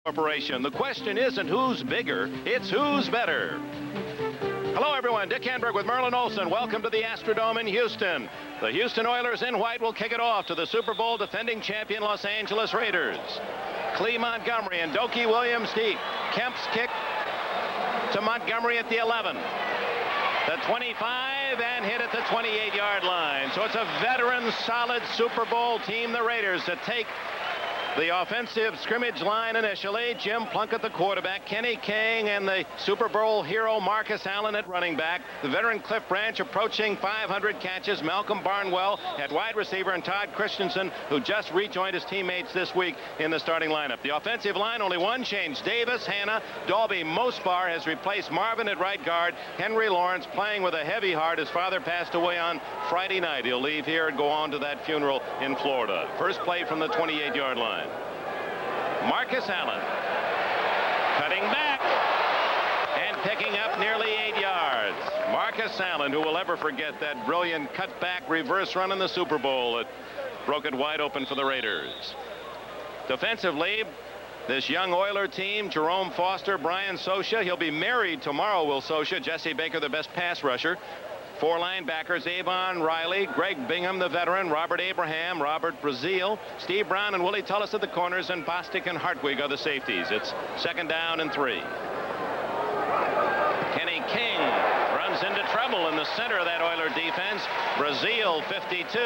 Corporation. The question isn't who's bigger, it's who's better. Hello, everyone. Dick Enberg with Merlin Olsen. Welcome to the Astrodome in Houston. The Houston Oilers in white will kick it off to the Super Bowl defending champion Los Angeles Raiders. Clee Montgomery and Dokie Williams deep. Kemp's kick to Montgomery at the 11. The 25 and hit at the 28-yard line. So it's a veteran, solid Super Bowl team, the Raiders, that take the offensive scrimmage line initially. Jim Plunkett, the quarterback, Kenny King, and the Super Bowl hero Marcus Allen at running back. The veteran Cliff Branch approaching 500 catches. Malcolm Barnwell at wide receiver, and Todd Christensen, who just rejoined his teammates this week in the starting lineup. The offensive line, only one change. Davis, Hanna, Dalby Mospar has replaced Marvin at right guard. Henry Lawrence playing with a heavy heart. His father passed away on Friday night. He'll leave here and go on to that funeral in Florida. First play from the 28-yard line. Marcus Allen cutting back and picking up nearly 8 yards. Marcus Allen, who will ever forget that brilliant cutback reverse run in the Super Bowl that broke it wide open for the Raiders. Defensively, this young Oiler team, Jerome Foster, Brian Sosha. He'll be married tomorrow, Will Sosha. Jesse Baker, the best pass rusher. Four linebackers, Avon Riley, Greg Bingham, the veteran, Robert Abraham, Robert Brazil, Steve Brown, and Willie Tullis at the corners, and Bostic and Hartwig are the safeties. It's 2nd down and 3. Kenny King runs into trouble in the center of that Oiler defense. Brazil, 52,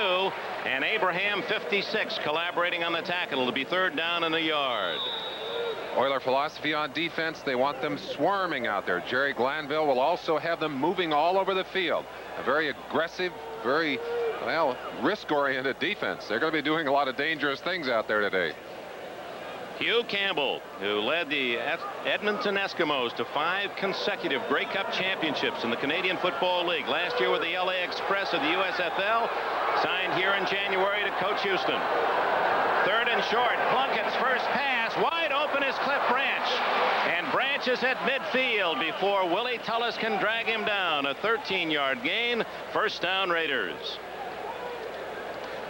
and Abraham, 56, collaborating on the tackle. It'll be 3rd down and a yard. Oiler philosophy on defense, they want them swarming out there. Jerry Glanville will also have them moving all over the field. A very aggressive, very, well, risk-oriented defense. They're going to be doing a lot of dangerous things out there today. Hugh Campbell, who led the Edmonton Eskimos to 5 consecutive Grey Cup championships in the Canadian Football League. Last year with the LA Express of the USFL, signed here in January to coach Houston. 3rd and short. Plunkett's first pass. Wide open is Cliff Branch. And Branch is at midfield before Willie Tullis can drag him down. A 13-yard gain. 1st down, Raiders.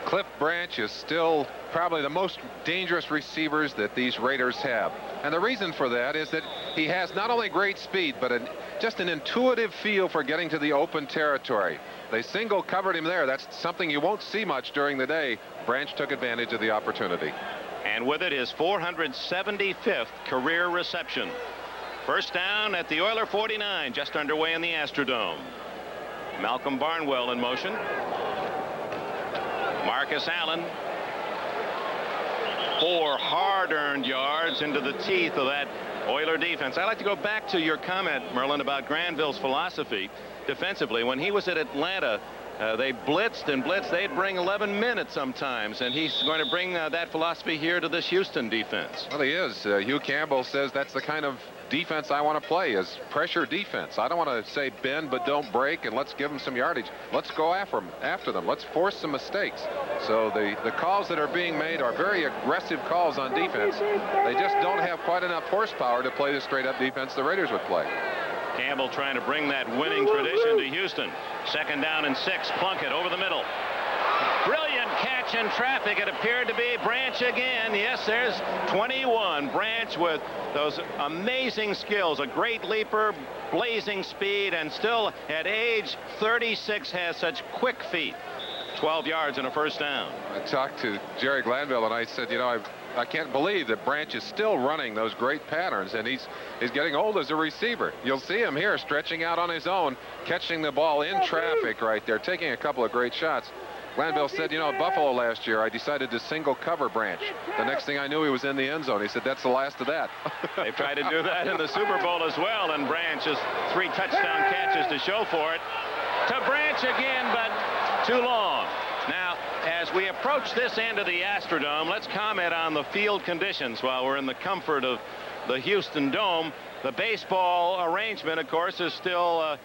Cliff Branch is still probably the most dangerous receivers that these Raiders have. And the reason for that is that he has not only great speed, but just an intuitive feel for getting to the open territory. They single covered him there. That's something you won't see much during the day. Branch took advantage of the opportunity. And with it, his 475th career reception. 1st down at the Oiler 49, just underway in the Astrodome. Malcolm Barnwell in motion. Marcus Allen. 4 hard-earned yards into the teeth of that Oiler defense. I'd like to go back to your comment, Merlin, about Granville's philosophy defensively. When he was at Atlanta, they blitzed and blitzed. They'd bring 11 minutes sometimes, and he's going to bring that philosophy here to this Houston defense. Well, he is. Hugh Campbell says that's the kind of defense I want to play, is pressure defense. I don't want to say bend but don't break and let's give them some yardage. Let's go after them. Let's force some mistakes. So the calls that are being made are very aggressive calls on defense. They just don't have quite enough horsepower to play the straight-up defense the Raiders would play. Campbell trying to bring that winning tradition to Houston. 2nd down and 6. Plunkett over the middle. Brilliant catch in traffic. It appeared to be Branch again. Yes, there's 21. Branch with those amazing skills. A great leaper, blazing speed, and still at age 36 has such quick feet. 12 yards and a 1st down. I talked to Jerry Glanville and I said, you know, I can't believe that Branch is still running those great patterns, and he's getting old as a receiver. You'll see him here stretching out on his own, catching the ball in traffic right there, taking a couple of great shots. Glanville said, you know, at Buffalo last year, I decided to single cover Branch. The next thing I knew, he was in the end zone. He said, that's the last of that. They've tried to do that in the Super Bowl as well, and Branch has 3 touchdown catches to show for it. To Branch again, but too long. Now, as we approach this end of the Astrodome, let's comment on the field conditions while we're in the comfort of the Houston Dome. The baseball arrangement, of course, is still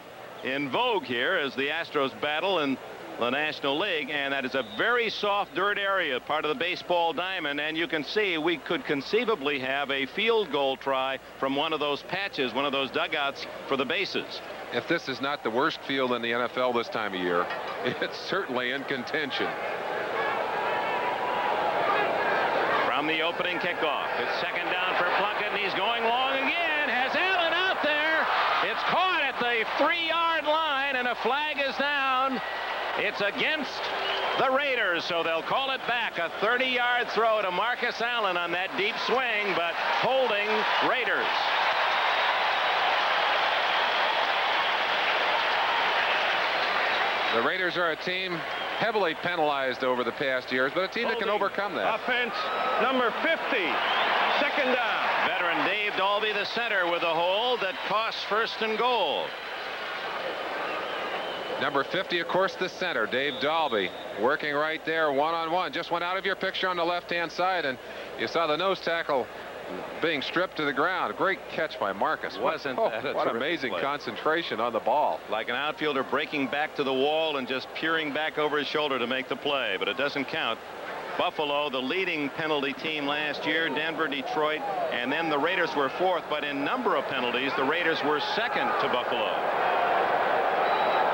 in vogue here as the Astros battle in the National League, and that is a very soft dirt area, part of the baseball diamond, and you can see we could conceivably have a field goal try from one of those patches, one of those dugouts for the bases. If this is not the worst field in the NFL this time of year, it's certainly in contention. From the opening kickoff, it's 2nd down for Plunkett. flag is down. It's against the Raiders, so they'll call it back. A 30-yard throw to Marcus Allen on that deep swing, but holding Raiders. The Raiders are a team heavily penalized over the past years, but a team that can overcome that. Offense number 50. Second down. Veteran Dave Dalby, the center, with a hold that costs first and goal. Number 50, of course, the center, Dave Dalby, working right there one-on-one. Just went out of your picture on the left-hand side, and you saw the nose tackle being stripped to the ground. Great catch by Marcus. Wasn't that a what terrific amazing play. Concentration on the ball. Like an outfielder breaking back to the wall and just peering back over his shoulder to make the play, but it doesn't count. Buffalo, the leading penalty team last year, Denver, Detroit, and then the Raiders were fourth, but in number of penalties, the Raiders were second to Buffalo.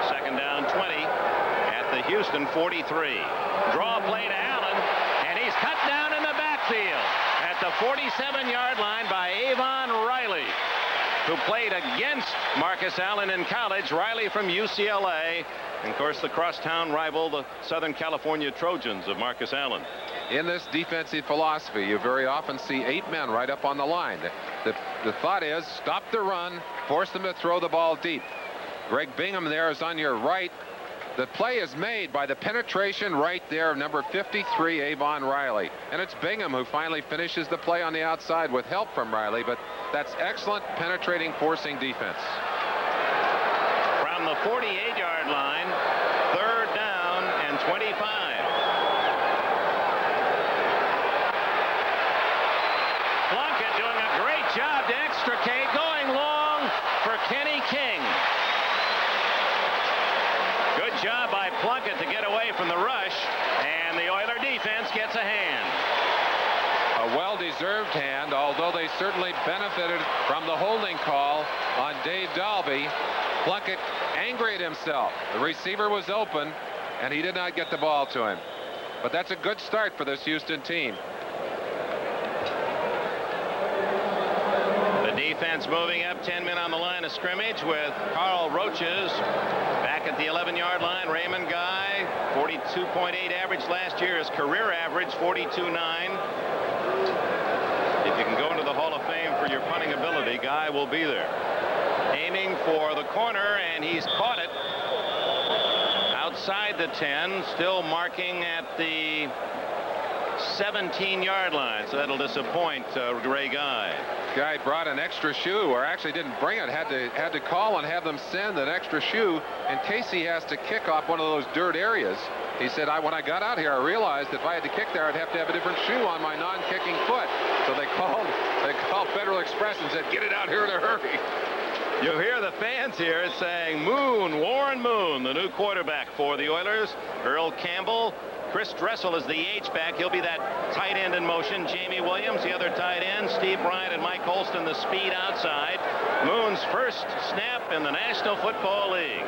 Second down 20 at the Houston 43. Draw play to Allen, and he's cut down in the backfield at the 47-yard line by Avon Riley, who played against Marcus Allen in college. Riley from UCLA, and of course the crosstown rival, the Southern California Trojans of Marcus Allen. In this defensive philosophy, you very often see 8 men right up on the line. The thought is stop the run, force them to throw the ball deep. Greg Bingham there is on your right. The play is made by the penetration right there of number 53, Avon Riley. And it's Bingham who finally finishes the play on the outside with help from Riley, but that's excellent penetrating, forcing defense. From the 48-yard line, third down and 25. Plunkett doing a great job to extricate, going long for Kenny King. Good job by Plunkett to get away from the rush, and the Oiler defense gets a hand. A well-deserved hand, although they certainly benefited from the holding call on Dave Dalby. Plunkett angry at himself. The receiver was open, and he did not get the ball to him. But that's a good start for this Houston team. The defense moving up, 10 men on the line of scrimmage with Carl Roaches back at the 11-yard line. Raymond Guy, 42.8 average last year. His career average, 42.9. If you can go into the Hall of Fame for your punting ability, Guy will be there. Aiming for the corner, and he's caught it outside the 10, still marking at the 17-yard line, so that'll disappoint Ray Guy. Guy brought an extra shoe, or actually didn't bring it, had to call and have them send an extra shoe in case he has to kick off one of those dirt areas. He said, when I got out here, I realized if I had to kick there, I'd have to have a different shoe on my non-kicking foot. So they called Federal Express and said, get it out here in a hurry. You hear the fans here saying, Moon, Warren Moon, the new quarterback for the Oilers. Earl Campbell. Chris Dressel is the H-back. He'll be that tight end in motion. Jamie Williams, the other tight end. Steve Bryant and Mike Holston, the speed outside. Moon's first snap in the National Football League.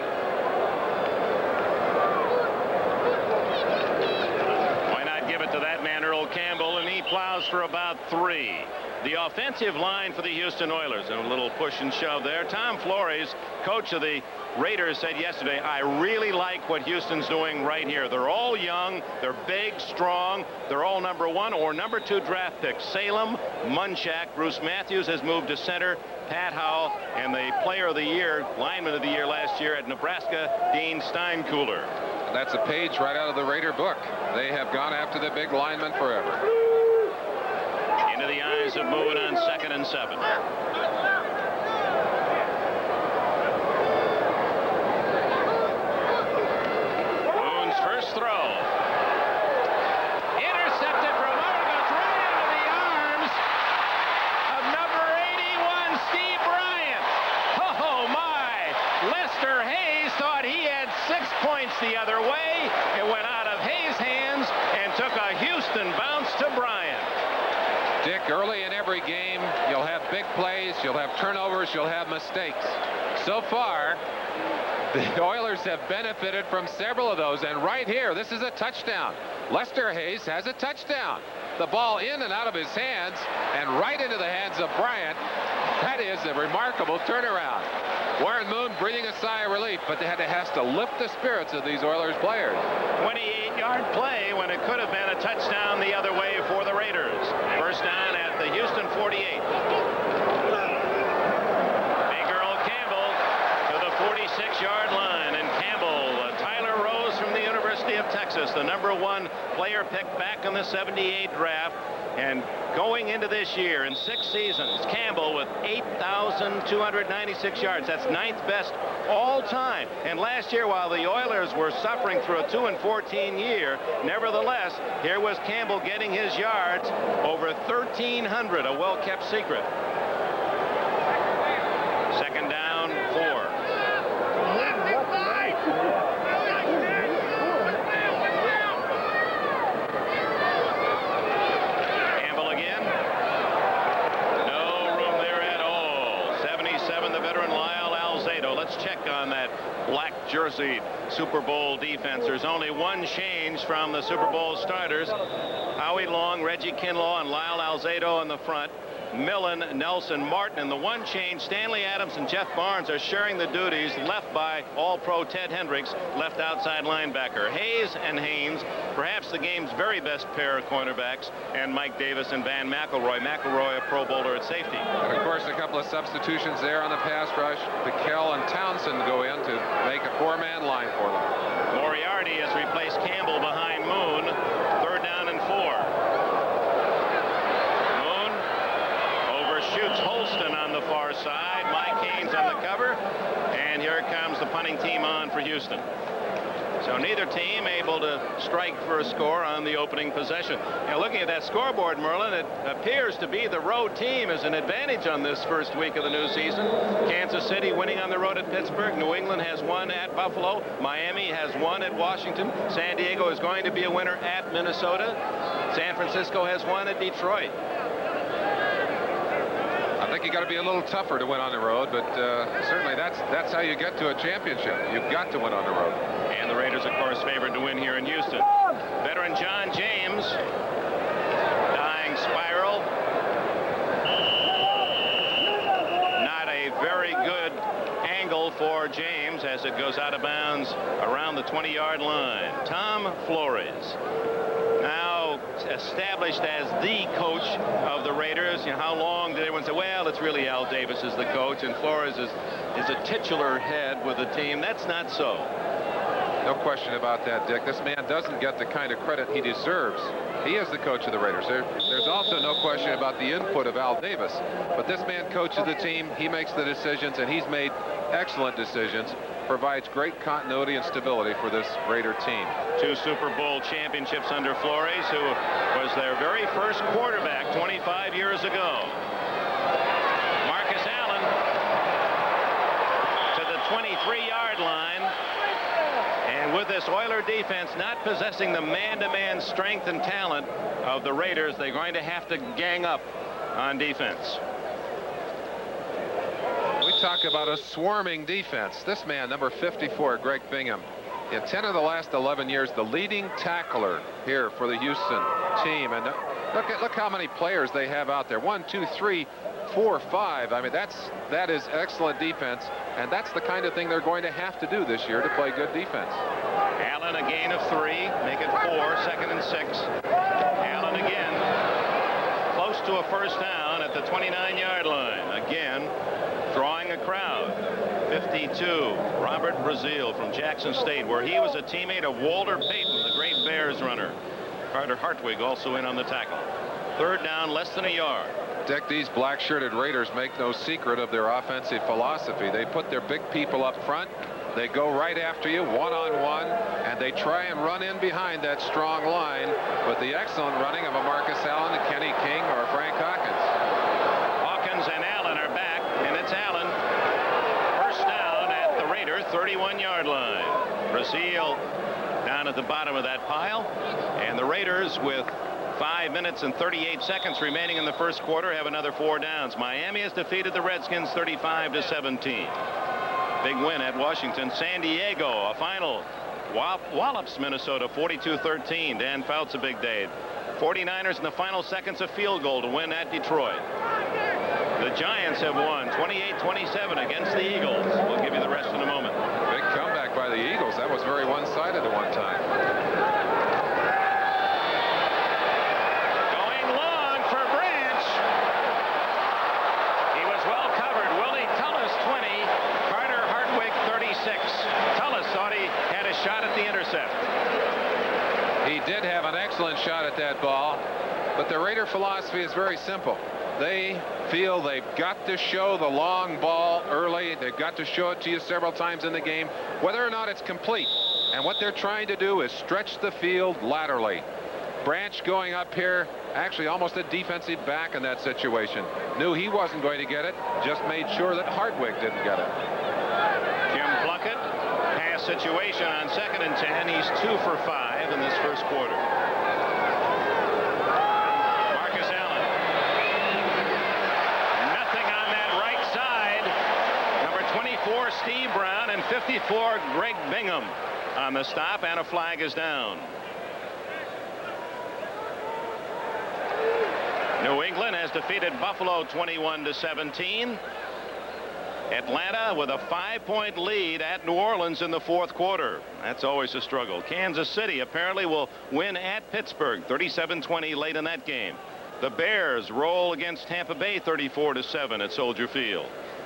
Why not give it to that man, Earl Campbell, and he plows for about 3. The offensive line for the Houston Oilers, and a little push and shove there. Tom Flores, coach of the Raiders, said yesterday, I really like what Houston's doing right here. They're all young, they're big, strong, they're all number 1 or number 2 draft picks. Salem, Munchak, Bruce Matthews has moved to center, Pat Howell, and the player of the year, lineman of the year last year at Nebraska, Dean Steinkühler. That's a page right out of the Raider book. They have gone after the big lineman forever. Into the eyes of Moon on 2nd and 7. Moon's first throw. Intercepted from over, goes right into the arms of number 81, Steve Bryant. Oh my! Lester Hayes thought he had 6 points the other way. It went out of Hayes' hands and took a Houston bounce to Bryant. Dick, early in every game, you'll have big plays, you'll have turnovers, you'll have mistakes. So far, the Oilers have benefited from several of those, and right here, this is a touchdown. Lester Hayes has a touchdown. The ball in and out of his hands, and right into the hands of Bryant. That is a remarkable turnaround. Warren Moon breathing a sigh of relief, but has to lift the spirits of these Oilers players. 28-yard play when it could have been a touchdown the other way for the Raiders. First down at the Houston 48. Big Earl Campbell to the 46-yard line. And Campbell, Tyler Rose from the University of Texas, the #1 player picked back in the '78 draft. And going into this year, in 6 seasons, Campbell with 8,296 yards. That's 9th best all time. And last year, while the Oilers were suffering through a 2-14 year, nevertheless, here was Campbell getting his yards over 1,300, a well-kept secret. Second down, 4. Let's check on that black jersey Super Bowl defense. There's only one change from the Super Bowl starters. Howie Long, Reggie Kinlaw, and Lyle Alzado in the front. Millen, Nelson, Martin, and the one change, Stanley Adams and Jeff Barnes are sharing the duties, left by All-Pro Ted Hendricks, left outside linebacker. Hayes and Haynes, perhaps the game's very best pair of cornerbacks, and Mike Davis and Van McElroy. McElroy, a Pro Bowler at safety. And of course, a couple of substitutions there on the pass rush. Piquel and Townsend go in to make a 4-man line for them. Moriarty has replaced Campbell behind Moon. Third down and 4. Shoots Holston on the far side. Mike Haynes on the cover. And here comes the punting team on for Houston. So neither team able to strike for a score on the opening possession. Now, looking at that scoreboard, Merlin, it appears to be the road team is an advantage on this first week of the new season. Kansas City winning on the road at Pittsburgh. New England has won at Buffalo. Miami has won at Washington. San Diego is going to be a winner at Minnesota. San Francisco has won at Detroit. I think you got to be a little tougher to win on the road, but certainly that's how you get to a championship. You've got to win on the road. And the Raiders, of course, favored to win here in Houston. Veteran John James, dying spiral. Not a very good angle for James as it goes out of bounds around the 20-yard line. Tom Flores, now established as the coach of the Raiders. You know, how long did everyone say, well, it's really Al Davis is the coach and Flores is a titular head with the team? That's not so. No question about that, Dick. This man doesn't get the kind of credit he deserves. He is the coach of the Raiders. There's also no question about the input of Al Davis. But this man coaches the team. He makes the decisions, and he's made excellent decisions. Provides great continuity and stability for this Raider team. 2 Super Bowl championships under Flores, who was their very first quarterback 25 years ago. Marcus Allen to the 23-yard line. And with this Oiler defense not possessing the man-to-man strength and talent of the Raiders, they're going to have to gang up on defense. We talk about a swarming defense. This man, number 54, Greg Bingham, in 10 of the last 11 years, the leading tackler here for the Houston team. And look how many players they have out there. 1, 2, 3, 4, 5. I mean, that is excellent defense, and that's the kind of thing they're going to have to do this year to play good defense. Allen, a gain of 3, make it 4, second and 6. Allen again, close to a first down at the 29-yard line. Again, drawing a crowd. 52, Robert Brazile from Jackson State, where he was a teammate of Walter Payton, the great Bears runner. Carter Hartwig also in on the tackle. Third down, less than a yard. Dick, these black-shirted Raiders make no secret of their offensive philosophy. They put their big people up front. They go right after you one-on-one, and they try and run in behind that strong line with the excellent running of a Marcus Allen, Kenny King, or Frank Hawkins. Hawkins and Allen are back, and it's Allen. First down at the Raider 31-yard line. Brazile down at the bottom of that pile, and the Raiders with 5 minutes and 38 seconds remaining in the first quarter have another 4 downs. Miami has defeated the Redskins 35-17. Big win at Washington. San Diego, a final. Wallops Minnesota 42-13. Dan Fouts a big day. 49ers in the final seconds a field goal to win at Detroit. The Giants Giants have won 28-27 against the Eagles. We'll give you the rest in a moment. Big comeback by the Eagles. That was very one-sided at one time. Going long for Branch. He was well covered. Willie Tullis 20, Carter Hartwig 36. Tullis thought he had a shot at the intercept. He did have an excellent shot at that ball, but the Raider philosophy is very simple. They feel they've got to show the long ball early. They've got to show it to you several times in the game, whether or not it's complete. And what they're trying to do is stretch the field laterally. Branch going up here, actually almost a defensive back in that situation. Knew he wasn't going to get it, just made sure that Hartwig didn't get it. Jim Plunkett, pass situation on 2nd and 10. He's 2 for 5 in this first quarter. Marcus Allen. Nothing on that right side. Number 24, Steve Brown, and 54, Greg Bingham on the stop, and a flag is down. New England has defeated Buffalo 21-17. Atlanta with a 5-point lead at New Orleans in the 4th quarter. That's always a struggle. Kansas City apparently will win at Pittsburgh 37-20 late in that game. The Bears roll against Tampa Bay 34-7 at Soldier Field.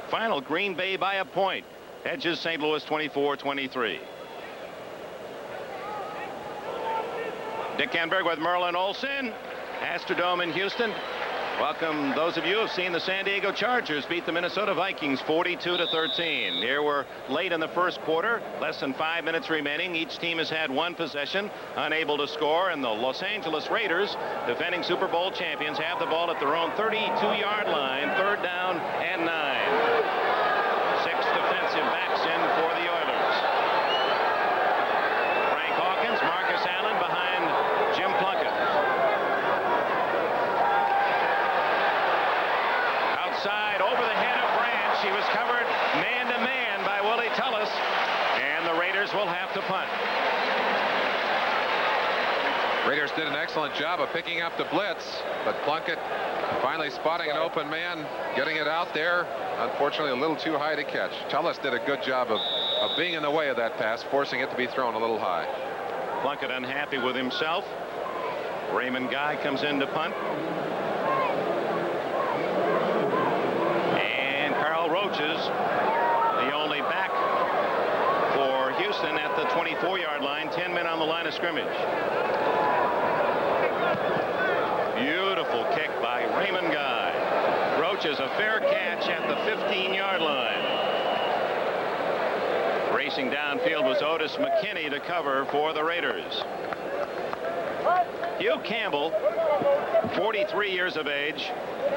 Final, Green Bay by a point edges St. Louis 24-23. Dick Enberg with Merlin Olsen. Astrodome in Houston. Welcome those of you who have seen the San Diego Chargers beat the Minnesota Vikings 42-13. Here we're late in the first quarter, less than 5 minutes remaining. Each team has had one possession, unable to score, and the Los Angeles Raiders, defending Super Bowl champions, have the ball at their own 32-yard line, 3rd down and 9. 6 defensive backs in for the Oilers. Frank Hawkins, Marcus Allen behind Jim Plunkett. Outside, over the head of Branch. She was covered man-to-man by Willie Tullis, and the Raiders will have to punt. Raiders did an excellent job of picking up the blitz, but Plunkett finally spotting an open man, getting it out there. Unfortunately, a little too high to catch. Tullis did a good job of being in the way of that pass, forcing it to be thrown a little high. Plunkett unhappy with himself. Raymond Guy comes in to punt. And Carl Roach is the only back for Houston at the 24-yard line. 10 men on the line of scrimmage. Beautiful kick by Raymond Guy. Roach is a fair catch at the 15-yard line. Racing downfield was Otis McKinney to cover for the Raiders. Hugh Campbell, 43 years of age,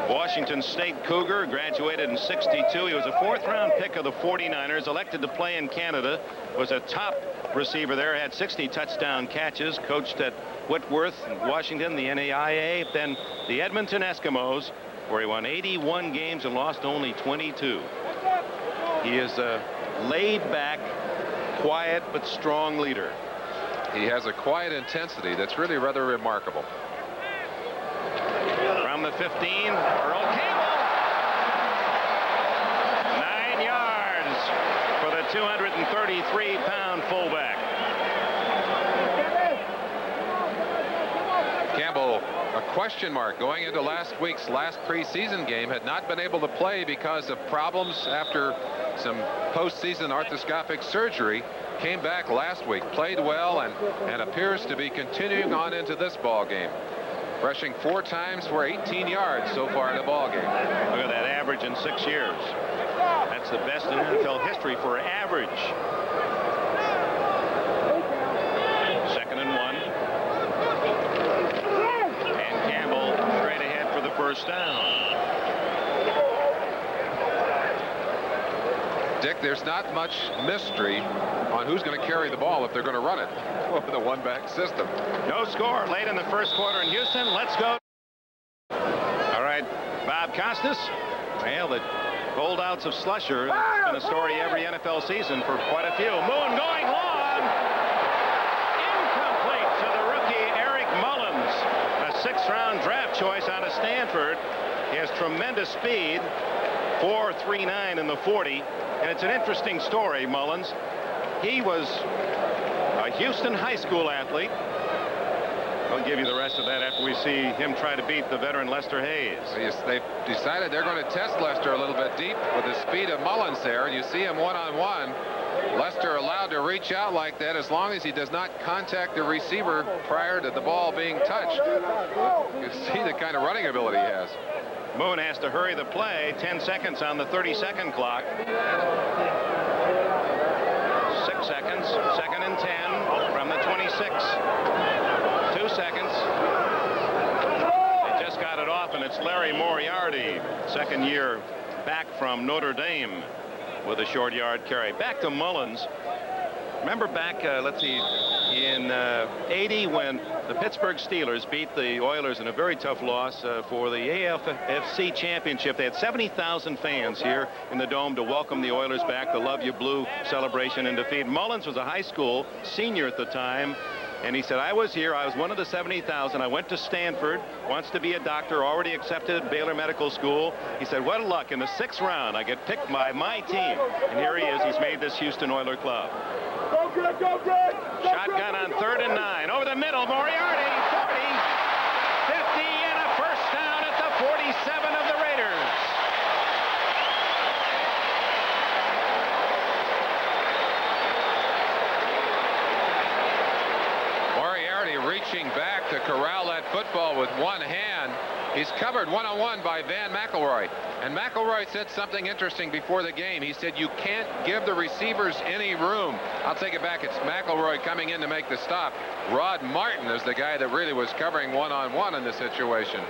Washington State Cougar, graduated in '62. He was a 4th-round pick of the 49ers, elected to play in Canada, was a top receiver there, had 60 touchdown catches, coached at Whitworth, Washington, the NAIA, then the Edmonton Eskimos, where he won 81 games and lost only 22. He is a laid-back, quiet but strong leader. He has a quiet intensity that's really rather remarkable. From the 15, Earl Campbell. 9 yards for the 233-pound fullback. Campbell, a question mark going into last week's last preseason game, had not been able to play because of problems after some postseason arthroscopic surgery. Came back last week, played well, and appears to be continuing on into this ball game. Rushing 4 times for 18 yards so far in the ball game. Look at that average in 6 years. That's the best in NFL history for average. 2nd and 1. And Campbell straight ahead for the first down. Dick, there's not much mystery on who's going to carry the ball if they're going to run it with a one-back system. No score late in the first quarter in Houston. Let's go. All right, Bob Costas. Well, the holdouts of Slusher. It's been a story every NFL season for quite a few. Moon going long. Incomplete to the rookie Eric Mullins. A 6th-round draft choice out of Stanford. He has tremendous speed. 4.39 in the 40. And it's an interesting story, Mullins. He was a Houston high school athlete. I'll give you the rest of that after we see him try to beat the veteran Lester Hayes. Yes, they've decided they're going to test Lester a little bit deep with the speed of Mullins there. You see him one-on-one. Lester allowed to reach out like that as long as he does not contact the receiver prior to the ball being touched. You see the kind of running ability he has. Moon has to hurry the play. 10 seconds on the 30-second clock. 6 seconds. 2nd and 10 from the 26. 2 seconds. They just got it off, and it's Larry Moriarty, second year back from Notre Dame, with a short yard carry. Back to Mullins. Remember back, let's see, in 80 when the Pittsburgh Steelers beat the Oilers in a very tough loss for the AFC championship. They had 70,000 fans here in the Dome to welcome the Oilers back. The Love You Blue celebration and defeat. Mullins was a high school senior at the time. And he said, I was here. I was one of the 70,000. I went to Stanford, wants to be a doctor, already accepted at Baylor Medical School. He said, what luck. In the 6th round, I get picked by my team. And here he is. He's made this Houston Oiler club. Go good, go good. Shotgun on 3rd and 9. Over the middle, Moriarty, 40, 50, and a first down at the 47 of the Raiders. Reaching back to corral that football with one hand. He's covered one-on-one by Van McElroy. And McElroy said something interesting before the game. He said, you can't give the receivers any room. I'll take it back. It's McElroy coming in to make the stop. Rod Martin is the guy that really was covering one-on-one in this situation.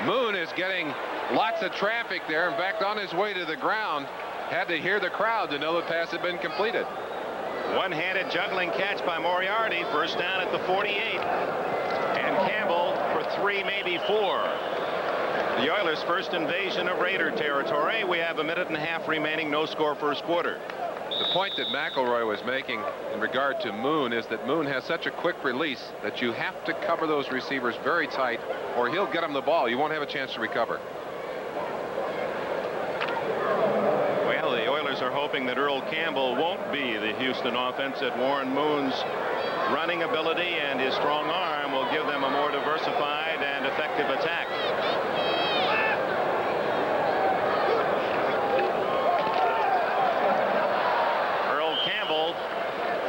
Moon is getting lots of traffic there. In fact, on his way to the ground, had to hear the crowd to know the pass had been completed. One-handed juggling catch by Moriarty. First down at the 48. And Campbell for 3, maybe 4. The Oilers' first invasion of Raider territory. We have 1.5 minutes remaining. No score first quarter. The point that McElroy was making in regard to Moon is that Moon has such a quick release that you have to cover those receivers very tight or he'll get them the ball. You won't have a chance to recover. Are hoping that Earl Campbell won't be the Houston offense, that Warren Moon's running ability and his strong arm will give them a more diversified and effective attack. Earl Campbell,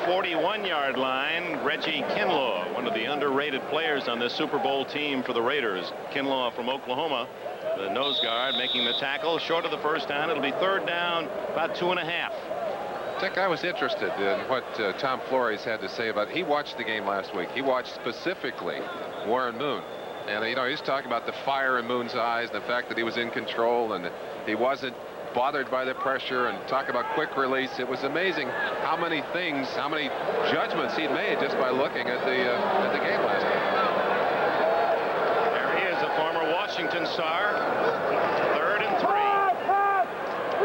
41-yard line. Reggie Kinlaw, one of the underrated players on this Super Bowl team for the Raiders. Kinlaw from Oklahoma, the nose guard, making the tackle short of the first down. It'll be 3rd down, about 2.5. Dick, I was interested in what Tom Flores had to say about it. He watched the game last week. He watched specifically Warren Moon. And, you know, he's talking about the fire in Moon's eyes, the fact that he was in control and that he wasn't bothered by the pressure, and talk about quick release. It was amazing how many things, how many judgments he'd made just by looking at the game last night. Former Washington star. 3rd and 3.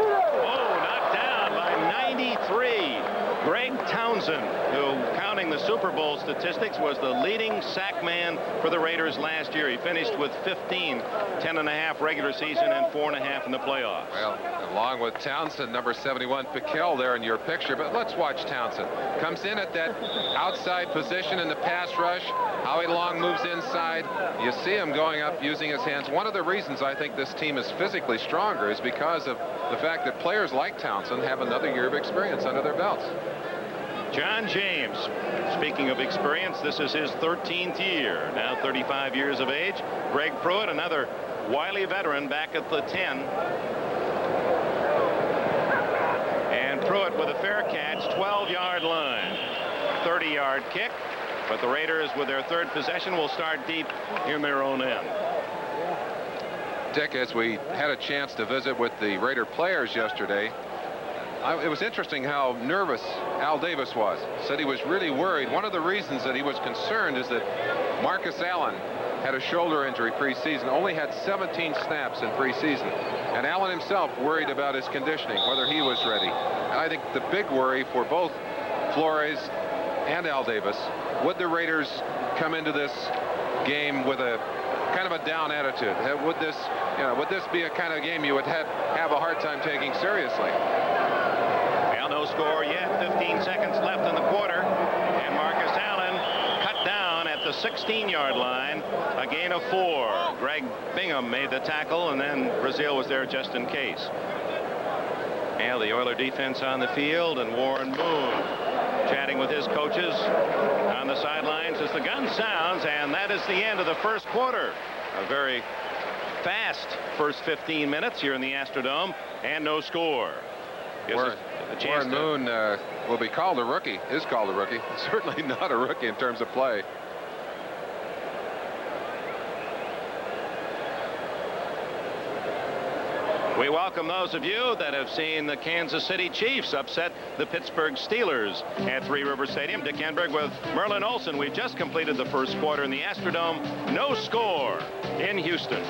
Oh, knocked down by 93. Greg Townsend, who, counting the Super Bowl statistics, was the leading sack man for the Raiders last year. He finished with 15, 10.5 regular season and 4.5 in the playoffs. Well, along with Townsend, number 71, Piquel there in your picture. But let's watch Townsend. Comes in at that outside position in the pass rush. Howie Long moves inside. You see him going up using his hands. One of the reasons I think this team is physically stronger is because of the fact that players like Townsend have another year of experience under their belts. John James, speaking of experience, this is his 13th year, now 35 years of age. Greg Pruitt, another wily veteran, back at the 10. And Pruitt with a fair catch, 12-yard line. 30-yard kick, but the Raiders with their 3rd possession will start deep in their own end. Dick, as we had a chance to visit with the Raider players yesterday, it was interesting how nervous Al Davis was. Said he was really worried. One of the reasons that he was concerned is that Marcus Allen had a shoulder injury preseason, only had 17 snaps in preseason. And Allen himself worried about his conditioning, whether he was ready. And I think the big worry for both Flores and Al Davis, would the Raiders come into this game with a kind of a down attitude. Would this, would this be a kind of game you would have a hard time taking seriously? Well, no score yet. 15 seconds left in the quarter, and Marcus Allen cut down at the 16-yard line. A gain of 4. Greg Bingham made the tackle, and then Brazil was there just in case. And the Oiler defense on the field, and Warren Moon chatting with his coaches on the sidelines as the gun sounds, and that is the end of the first quarter. A very fast first 15 minutes here in the Astrodome, and no score. Warren Moon will be called a rookie. Is called a rookie. Certainly not a rookie in terms of play. We welcome those of you that have seen the Kansas City Chiefs upset the Pittsburgh Steelers at Three River Stadium. Dick Enberg with Merlin Olsen. We've just completed the first quarter in the Astrodome. No score in Houston.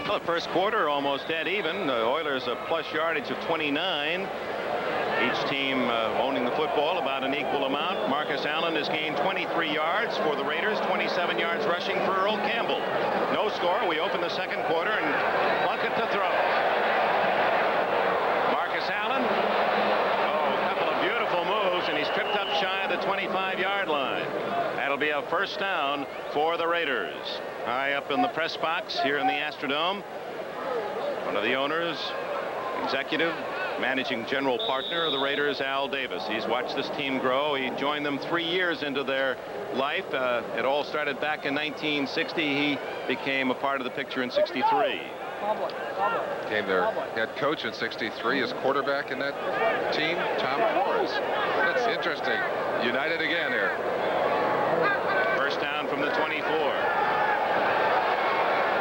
Well, the first quarter almost dead even. The Oilers a plus yardage of 29. Each team owning the football about an equal amount. Marcus Allen has gained 23 yards for the Raiders, 27 yards rushing for Earl Campbell. No score. We open the second quarter, and Plunkett to throw. Marcus Allen. Oh, a couple of beautiful moves, and he's tripped up shy of the 25-yard line. That'll be a first down for the Raiders. High up in the press box here in the Astrodome, one of the owners, executive, managing general partner of the Raiders, Al Davis. He's watched this team grow. He joined them 3 years into their life. It all started back in 1960. He became a part of the picture in 63. Became their head coach in 63. His quarterback in that team, Tom Flores. That's interesting. United again here. First down from the 24.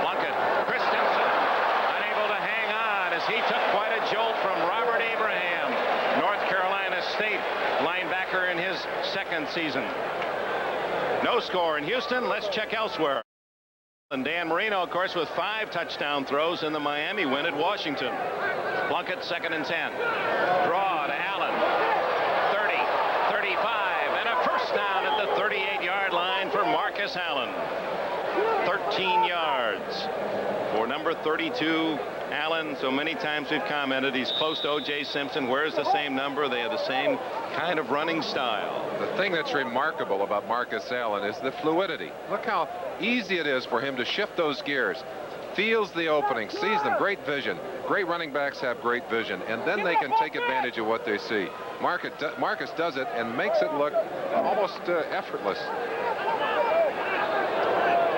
Plunkett. Christensen unable to hang on as he took quite a jolt from Robert Abraham, North Carolina State linebacker in his second season. No score in Houston. Let's check elsewhere. And Dan Marino, of course, with 5 touchdown throws in the Miami win at Washington. Plunkett, 2nd and 10. Draw to Allen. 30, 35, and a first down at the 38-yard line for Marcus Allen. 13 yards for number 32, Allen. So many times we've commented he's close to O.J. Simpson. Wears the same number. They have the same kind of running style. The thing that's remarkable about Marcus Allen is the fluidity. Look how easy it is for him to shift those gears. Feels the opening, sees them. Great vision. Great running backs have great vision, and then they can take advantage of what they see. Marcus does it and makes it look almost effortless.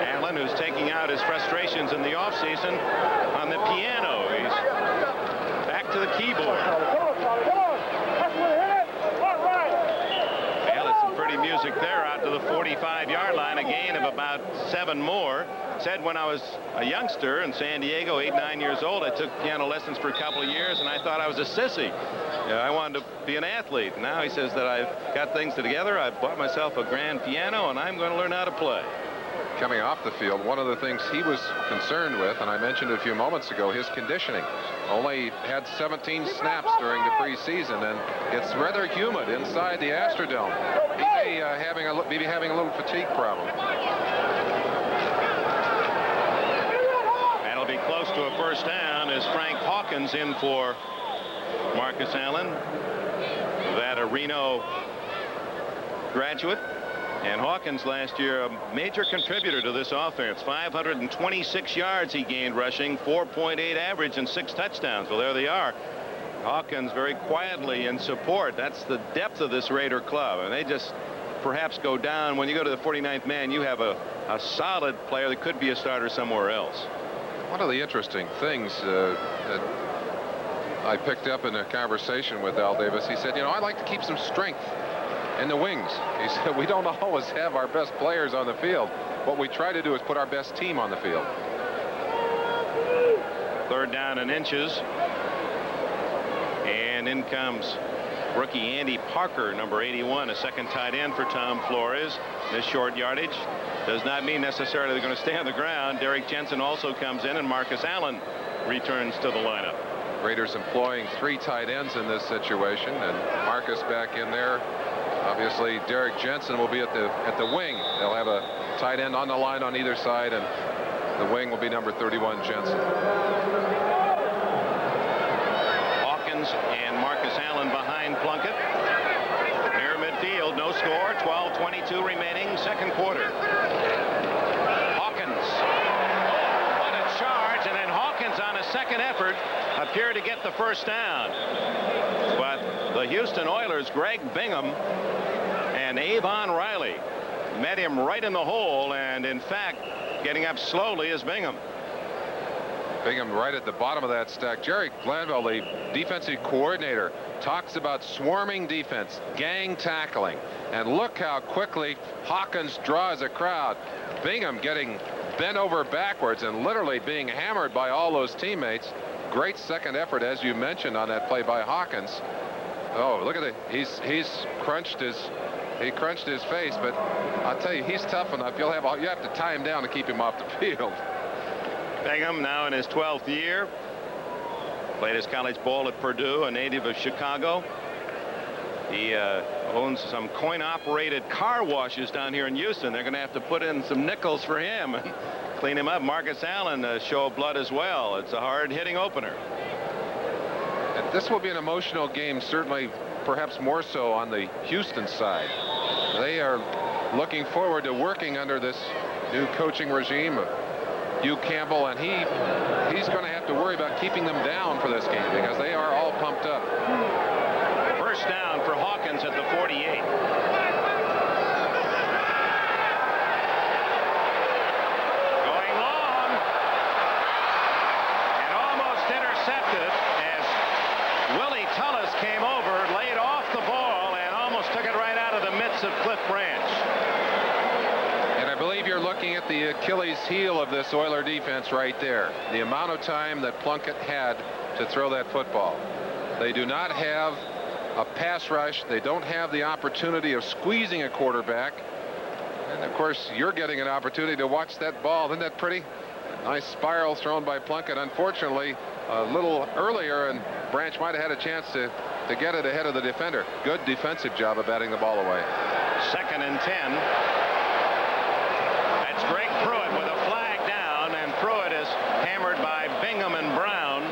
Allen, who's taking out his frustrations in the offseason on the piano. He's back to the keyboard. Well, it's some pretty music there out to the 45-yard line, a gain of about 7 more. Said when I was a youngster in San Diego, 8, 9 years old, I took piano lessons for a couple of years, and I thought I was a sissy. I wanted to be an athlete. Now he says that I've got things together. I've bought myself a grand piano, and I'm going to learn how to play. Coming off the field, one of the things he was concerned with, and I mentioned a few moments ago, his conditioning. Only had 17 snaps during the preseason, and it's rather humid inside the Astrodome. He may be having a little fatigue problem. That'll be close to a first down as Frank Hawkins in for Marcus Allen. That a Reno graduate. And Hawkins last year a major contributor to this offense. 526 yards he gained rushing, 4.8 average and 6 touchdowns. Well, there they are. Hawkins very quietly in support. That's the depth of this Raider club, and they just perhaps go down. When you go to the 49th man, you have a solid player that could be a starter somewhere else. One of the interesting things that I picked up in a conversation with Al Davis, he said, I like to keep some strength in the wings. He said, we don't always have our best players on the field. What we try to do is put our best team on the field. 3rd down and inches. And in comes rookie Andy Parker, number 81, a second tight end for Tom Flores. This short yardage does not mean necessarily they're going to stay on the ground. Derek Jensen also comes in, and Marcus Allen returns to the lineup. Raiders employing 3 tight ends in this situation, and Marcus back in there Obviously, Derek Jensen will be at the wing. They'll have a tight end on the line on either side, and the wing will be number 31, Jensen. Hawkins and Marcus Allen behind Plunkett. Near midfield, no score, 12:22 remaining, second quarter. Hawkins. What a charge, and then Hawkins on a second effort appeared to get the first down. But the Houston Oilers, Greg Bingham and Avon Riley, met him right in the hole, and in fact, getting up slowly is Bingham. Bingham right at the bottom of that stack. Jerry Glanville, the defensive coordinator, talks about swarming defense, gang tackling, and look how quickly Hawkins draws a crowd. Bingham getting bent over backwards and literally being hammered by all those teammates. Great second effort, as you mentioned, on that play by Hawkins. Oh, look at it. He crunched his face, but I'll tell you, he's tough enough. You have to tie him down to keep him off the field. Bingham now in his 12th year. Played his college ball at Purdue, a native of Chicago. He owns some coin-operated car washes down here in Houston. They're going to have to put in some nickels for him and clean him up. Marcus Allen, a show of blood as well. It's a hard-hitting opener. And this will be an emotional game, certainly, perhaps more so on the Houston side. They are looking forward to working under this new coaching regime of Hugh Campbell, and he's going to have to worry about keeping them down for this game because they are all pumped up. First down for Hawkins at the 48. Going long and almost intercepted as Willie Tullis came over, laid off the ball, and almost took it right out of the midst of Cliff Branch. And I believe you're looking at the Achilles heel of this Oiler defense right there. The amount of time that Plunkett had to throw that football. They do not have a pass rush. They don't have the opportunity of squeezing a quarterback. And of course, you're getting an opportunity to watch that ball. Isn't that pretty? Nice spiral thrown by Plunkett. Unfortunately, a little earlier, and Branch might have had a chance to get it ahead of the defender. Good defensive job of batting the ball away. 2nd and 10. That's Greg Pruitt with a flag down, and Pruitt is hammered by Bingham and Brown.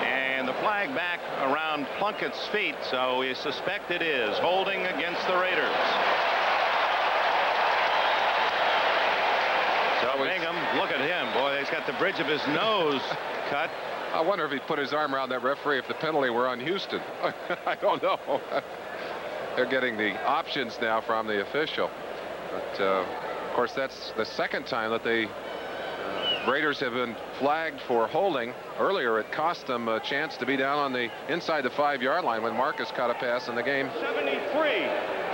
And the flag back around Plunkett's feet, so we suspect it is holding against the Raiders. So Bingham, look at him. Boy, he's got the bridge of his nose cut. I wonder if he put his arm around that referee if the penalty were on Houston. I don't know. They're getting the options now from the official. But, of course, that's the second time that the Raiders have been flagged for holding. Earlier, it cost them a chance to be down on the inside the 5-yard line when Marcus caught a pass in the game. 73,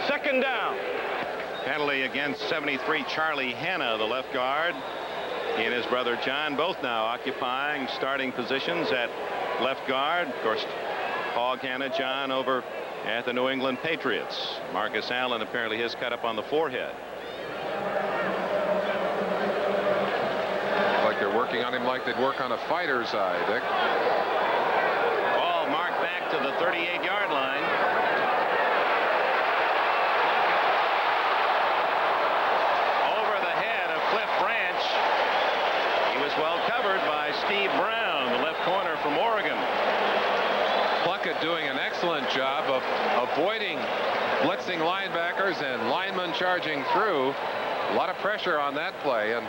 second down. Penalty against 73 Charlie Hanna, the left guard. He and his brother John both now occupying starting positions at left guard. Of course, Hog Hanna, John over at the New England Patriots. Marcus Allen, apparently his cut up on the forehead. Like they're working on him like they'd work on a fighter's eye, Dick. Ball marked back to the 38-yard line. Over the head of Cliff Branch. He was well covered by Steve Brown, the left corner from Oregon. Plunkett doing an excellent job of avoiding blitzing linebackers and linemen charging through. A lot of pressure on that play, and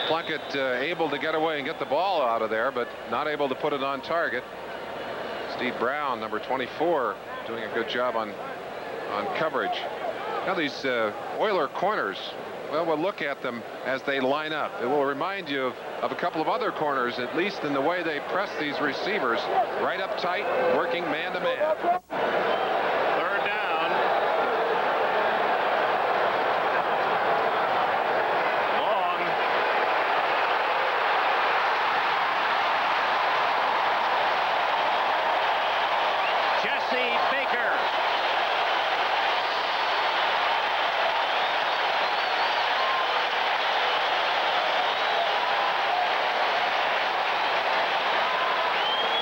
Plunkett able to get away and get the ball out of there, but not able to put it on target. Steve Brown, number 24, doing a good job on coverage. Now these Oiler corners, well, we'll look at them as they line up. It will remind you of a couple of other corners, at least in the way they press these receivers right up tight, working man-to-man. Third down. Long. Jesse Baker.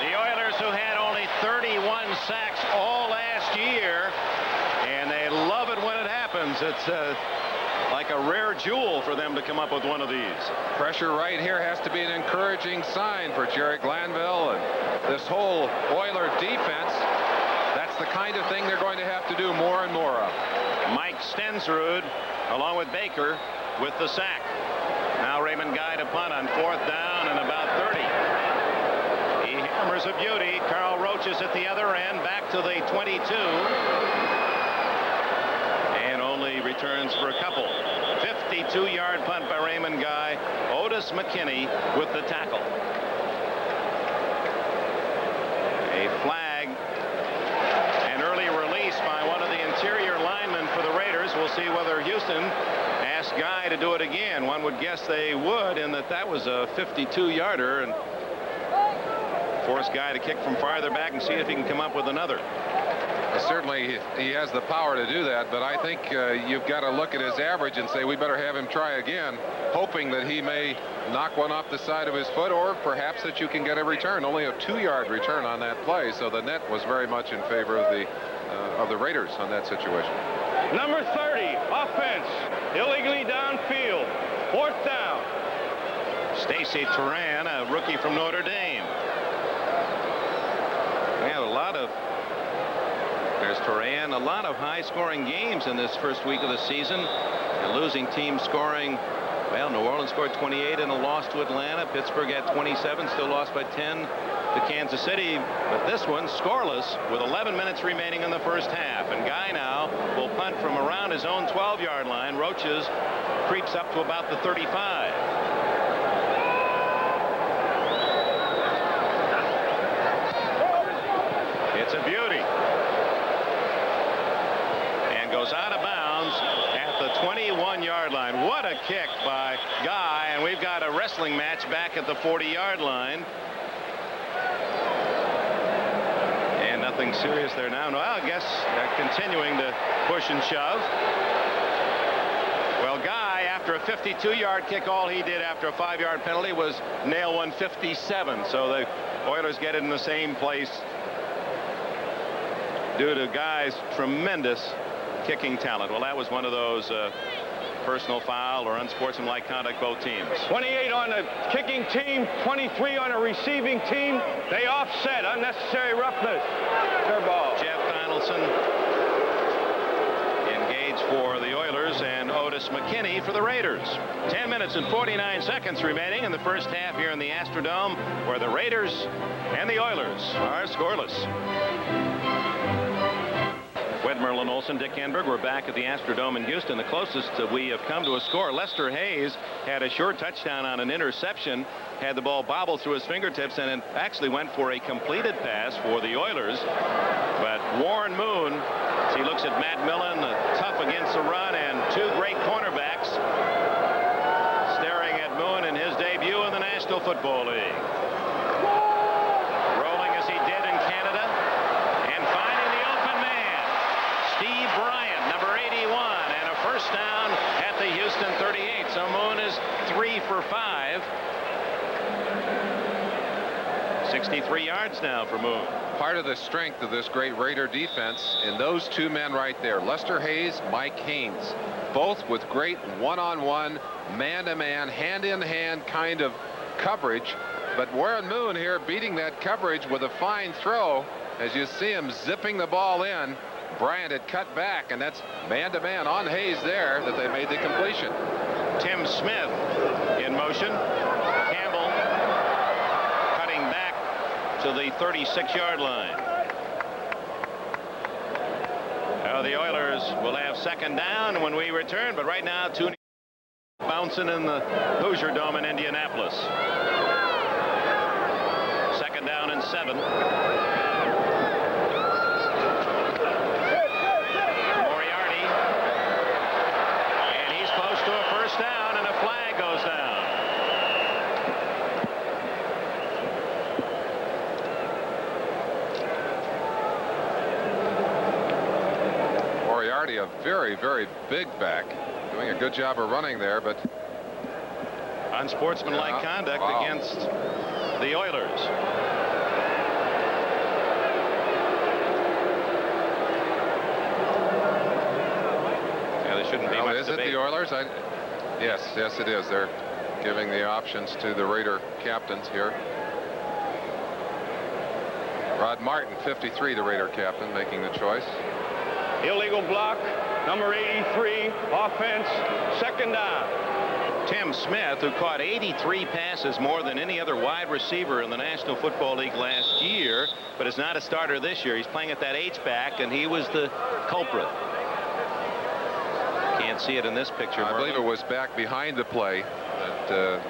The Oilers, who had only 31 sacks all last year, and and they love it when it happens. It's like a rare jewel for them to come up with one of these. Pressure right here has to be an encouraging sign for Jerry Glanville and this whole Oiler defense. That's the kind of thing they're going to have to do more and more of. Mike Stensrud, along with Baker, with the sack. Now Raymond Guy to punt on 4th down and about 30. He hammers a beauty. Carl Roach is at the other end, back to the 22. And only returns for a couple. 52-yard punt by Raymond Guy. Otis McKinney with the tackle. A flag. An early release by one of the interior linemen for the Raiders. We'll see whether Houston asks Guy to do it again. One would guess they would, in that was a 52-yarder, and force Guy to kick from farther back and see if he can come up with another. Certainly he has the power to do that, but I think you've got to look at his average and say we better have him try again, hoping that he may knock one off the side of his foot, or perhaps that you can get a return. Only a 2-yard return on that play, so the net was very much in favor of the Raiders on that situation. Number 30, offense, illegally downfield, 4th down. Stacy Turan, a rookie from Notre Dame. We have a lot of, there's Turan, a lot of high-scoring games in this first week of the season. And losing teams scoring, well, New Orleans scored 28 in a loss to Atlanta. Pittsburgh had 27, still lost by 10 to Kansas City. But this one scoreless with 11 minutes remaining in the first half. And Guy now will punt from around his own 12-yard line. Roaches creeps up to about the 35. It's a beauty. And goes out of bounds at the 21-yard line. What a kick by Guy. And we've got a wrestling match back at the 40-yard line. And nothing serious there now. No, I guess continuing to push and shove. Well, Guy, after a 52-yard kick, all he did after a 5-yard penalty was nail 157. So the Oilers get it in the same place due to Guy's tremendous kicking talent. Well, that was one of those personal foul or unsportsmanlike conduct, both teams. 28 on the kicking team, 23 on the receiving team. They offset, unnecessary roughness. Fair ball. Jeff Donaldson engaged for the Oilers, and Otis McKinney for the Raiders. 10 minutes and 49 seconds remaining in the first half here in the Astrodome, where the Raiders and the Oilers are scoreless. Wed Merlin Olsen, Dick Enberg. We're back at the Astrodome in Houston. The closest we have come to a score. Lester Hayes had a short touchdown on an interception, had the ball bobble through his fingertips, and it actually went for a completed pass for the Oilers. But Warren Moon, as he looks at Matt Millen, tough against the run, and two great cornerbacks staring at Moon in his debut in the National Football League. Rolling as he did in Canada, and finding the open man, Steve Bryant, number 81, and a first down at the Houston 38. So Moon is 3 for 5. 63 yards now for Moon. Part of the strength of this great Raider defense in those two men right there, Lester Hayes, Mike Haynes, both with great one-on-one, man-to-man, hand-in-hand kind of coverage. But Warren Moon here beating that coverage with a fine throw. As you see him zipping the ball in, Bryant had cut back, and that's man-to-man on Hayes there that they made the completion. Tim Smith in motion. Campbell cutting back to the 36-yard line. Now the Oilers will have second down when we return, but right now two bouncing in the Hoosier Dome in Indianapolis. Second down and 7. Moriarty, and he's close to a first down, and a flag goes down. Moriarty, a very, very big back, doing a good job of running there, but unsportsmanlike conduct against the Oilers. shouldn't be Well, much is it debate. the Oilers? Yes, it is. They're giving the options to the Raider captains here. Rod Martin, 53, the Raider captain, making the choice. Illegal block, number 83, offense, second down. Tim Smith, who caught 83 passes, more than any other wide receiver in the National Football League last year, but is not a starter this year. He's playing at that H-back, and he was the culprit. Can't see it in this picture. I believe it was back behind the play. That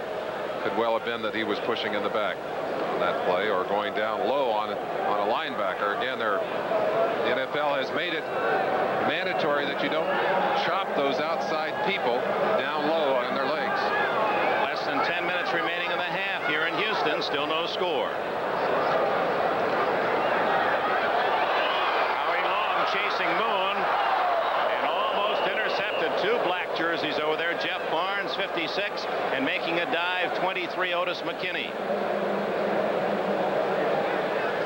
could well have been that he was pushing in the back on that play, or going down low on a linebacker. Again, the NFL has made it mandatory that you don't chop those outside people down low on their legs. Less than 10 minutes remaining in the half here in Houston. Still no score. Howie Long chasing Moon and almost intercepted. Two black jerseys over there. Jeff Barnes, 56, and making a dive, 23, Otis McKinney.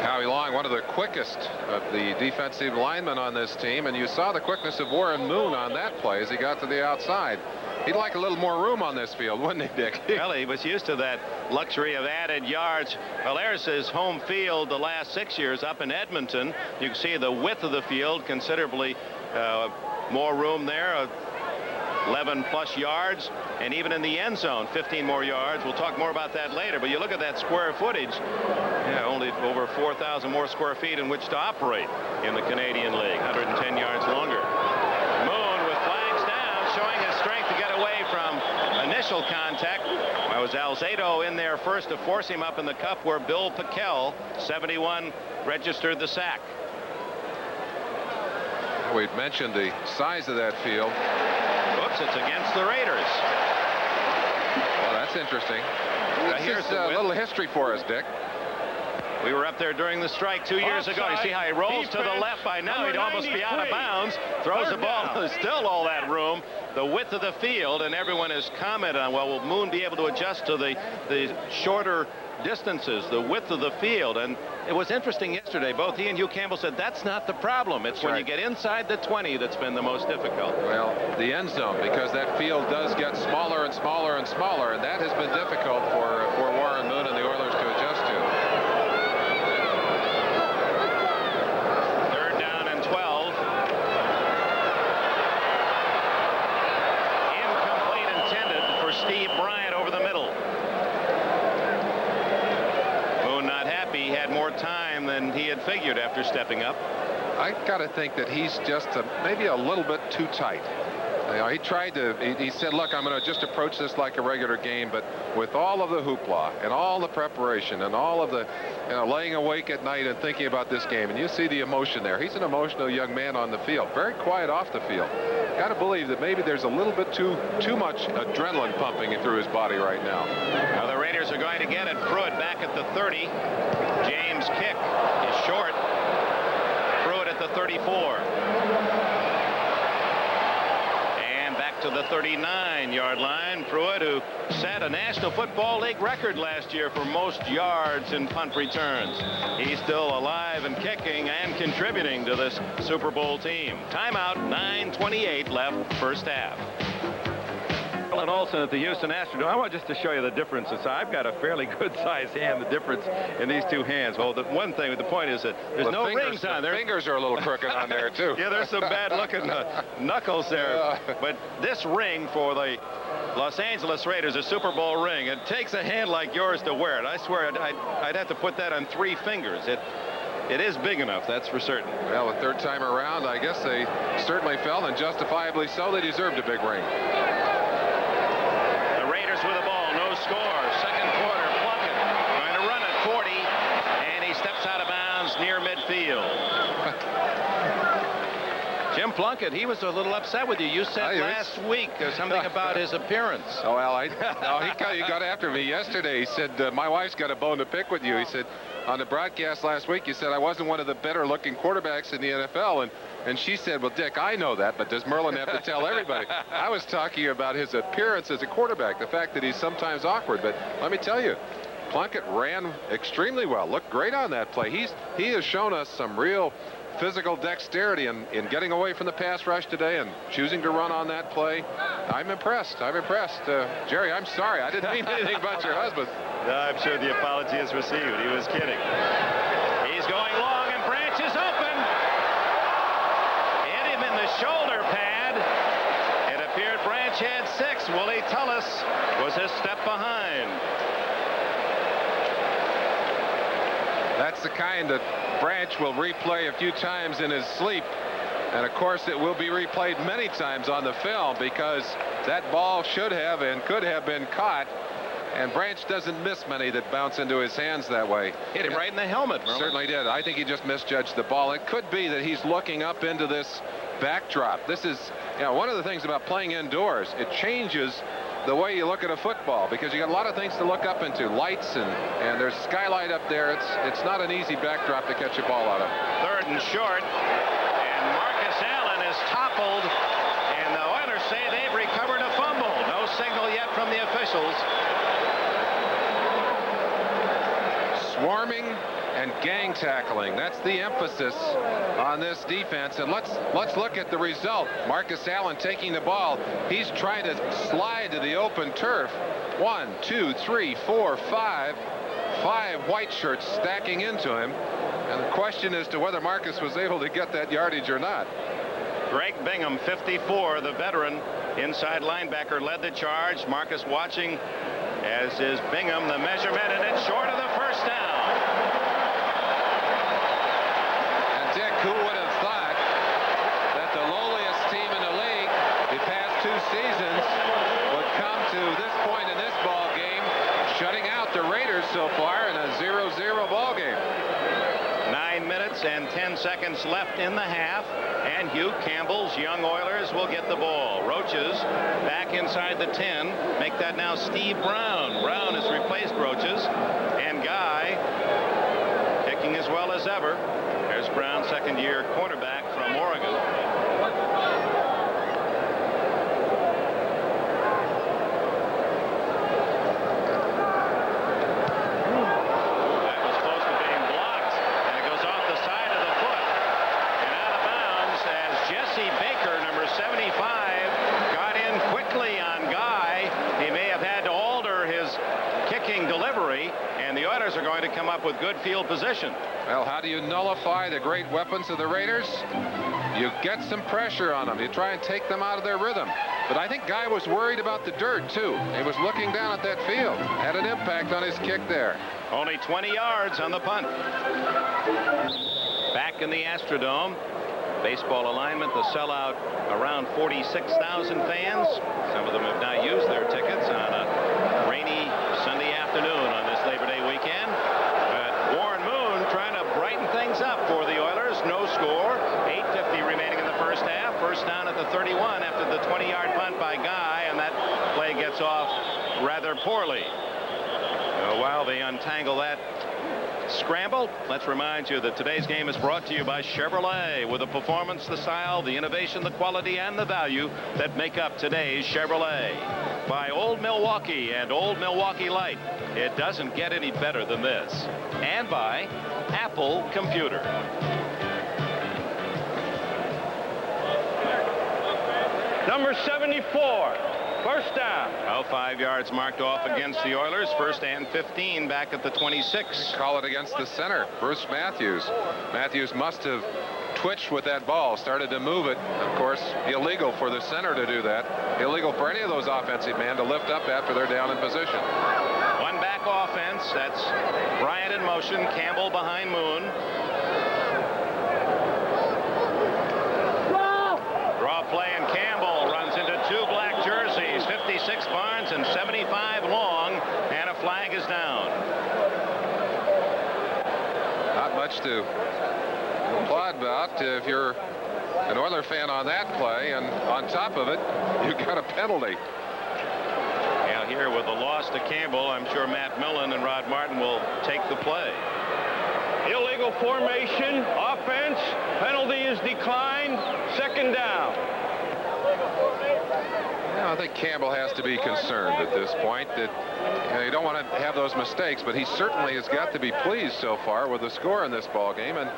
Howie Long, one of the quickest of the defensive linemen on this team, and you saw the quickness of Warren Moon on that play as he got to the outside. He'd like a little more room on this field, wouldn't he, Dick? Well, he was used to that luxury of added yards. Well, there's his home field the last 6 years up in Edmonton. You can see the width of the field, considerably more room there. 11 plus yards, and even in the end zone 15 more yards. We'll talk more about that later, but you look at that square footage, only over 4,000 more square feet in which to operate in the Canadian League. 110 yards longer. Moon with flags down, showing his strength to get away from initial contact. Well, was Alzado in there first to force him up in the cup, where Bill Piquel, 71, registered the sack. We'd mentioned the size of that field. Oops, it's against the Raiders. Well, that's interesting. Here's a little history for us, Dick. We were up there during the strike 2 years ago. You see how he rolls to the left? By now he'd almost be out of bounds. Throws the ball. There's still all that room. The width of the field, and everyone has commented on, well, will Moon be able to adjust to the shorter distances, the width of the field? And it was interesting yesterday. Both he and Hugh Campbell said that's not the problem. It's when you get inside the 20 that's been the most difficult. Well, the end zone, because that field does get smaller and smaller and smaller, and that has been difficult for Warren Moon and the Oilers to adjust to. Third down and 12. Incomplete, intended for Steve Bryant over the middle. Moon not happy. He had more time than he had figured after stepping up. I got to think that he's just maybe a little bit too tight. You know, he tried to, he said, look, I'm going to just approach this like a regular game, but with all of the hoopla and all the preparation and all of the, laying awake at night and thinking about this game, and you see the emotion there. He's an emotional young man on the field, very quiet off the field. Got to believe that maybe there's a little bit too much adrenaline pumping through his body right now. Now the Raiders are going to get it. Pruitt back at the 30. James' kick is short. Pruitt at the 34. To the 39-yard line. Pruitt, who set a National Football League record last year for most yards in punt returns. He's still alive and kicking and contributing to this Super Bowl team. Timeout, 9:28 left, first half. And Olsen at the Houston Astrodome. I want just to show you the differences. I've got a fairly good-sized hand. The difference in these two hands. Well, the one thing, the point is that there's no rings on there. The fingers are a little crooked on there too. Yeah, there's some bad-looking knuckles there. But this ring for the Los Angeles Raiders, a Super Bowl ring, it takes a hand like yours to wear it. I swear I'd have to put that on 3 fingers. It is big enough, that's for certain. Well, the third time around, I guess they certainly felt, and justifiably so, they deserved a big ring. With the ball, no score. Second quarter, Plunkett going to run at 40, and he steps out of bounds near midfield. Jim Plunkett, he was a little upset with you. You said last week something about his appearance. Oh, well, he got after me yesterday. He said, my wife's got a bone to pick with you. He said, on the broadcast last week, you said I wasn't one of the better looking quarterbacks in the NFL. And she said, well, Dick, I know that, but does Merlin have to tell everybody? I was talking about his appearance as a quarterback, the fact that he's sometimes awkward. But let me tell you, Plunkett ran extremely well, looked great on that play. He has shown us some real physical dexterity in getting away from the pass rush today and choosing to run on that play. I'm impressed. I'm impressed. Jerry, I'm sorry. I didn't mean anything about your husband. No, I'm sure the apology is received. He was kidding. He's going long, and Branch is open. Hit him in the shoulder pad. It appeared Branch had 6. Willie Tullis was a step behind. That's the kind that Branch will replay a few times in his sleep. And of course it will be replayed many times on the film, because that ball should have and could have been caught. And Branch doesn't miss many that bounce into his hands that way. Hit him right in the helmet, Merlin. Certainly did. I think he just misjudged the ball. It could be that he's looking up into this backdrop. This is, one of the things about playing indoors. It changes the way you look at a football, because you got a lot of things to look up into, lights, and there's skylight up there. It's not an easy backdrop to catch a ball out of. 3rd and short, and Marcus Allen is toppled, and the Oilers say they've recovered a fumble. No signal yet from the officials. Swarming and gang tackling. That's the emphasis on this defense. And let's look at the result. Marcus Allen taking the ball. He's trying to slide to the open turf. 1, 2, 3, 4, 5. 5 white shirts stacking into him. And the question is to whether Marcus was able to get that yardage or not. Greg Bingham, 54, the veteran inside linebacker, led the charge. Marcus watching, as is Bingham. The measurement, and it's short of the first down. Who would have thought that the lowliest team in the league the past 2 seasons would come to this point in this ball game, shutting out the Raiders so far in a 0-0 ball game. 9 minutes and 10 seconds left in the half, and Hugh Campbell's young Oilers will get the ball. Roaches back inside the 10. Make that now Steve Brown. Brown has replaced Roaches, and Guy kicking as well as ever. There's Brown, second-year quarterback from Oregon. That was close to being blocked, and it goes off the side of the foot and out of bounds as Jesse Baker, number 75, got in quickly on Guy. He may have had to alter his kicking delivery, and the Oilers are going to come up with good field position. Well, how do you nullify the great weapons of the Raiders? You get some pressure on them. You try and take them out of their rhythm. But I think Guy was worried about the dirt, too. He was looking down at that field. Had an impact on his kick there. Only 20 yards on the punt. Back in the Astrodome. Baseball alignment, the sellout, around 46,000 fans. Some of them have now used their tickets on a rainy Sunday afternoon on this Labor Day weekend. But Warren Moon trying to brighten things up for the Oilers. No score. 8:50 remaining in the first half. First down at the 31 after the 20-yard punt by Guy, and that play gets off rather poorly. While they untangle that scramble, let's remind you that today's game is brought to you by Chevrolet, with the performance, the style, the innovation, the quality, and the value that make up today's Chevrolet. By Old Milwaukee and Old Milwaukee Light. It doesn't get any better than this. And by Apple Computer. Number 74. First down. Well, 5 yards marked off against the Oilers. First and 15 back at the 26. Call it against the center, Bruce Matthews. Matthews must have twitched with that ball, started to move it. Of course, illegal for the center to do that. Illegal for any of those offensive men to lift up after they're down in position. One back offense. That's Bryant in motion. Campbell behind Moon. Draw play, and Campbell runs into 2 black jerseys, 56 Barnes and 75 Long, and a flag is down. Not much to applaud about if you're an Oiler fan on that play, and on top of it, you got a penalty. Now here with the loss to Campbell, I'm sure Matt Millen and Rod Martin will take the play. Illegal formation, offense, penalty is declined, second down. Yeah, I think Campbell has to be concerned at this point that you don't want to have those mistakes, but he certainly has got to be pleased so far with the score in this ball game, and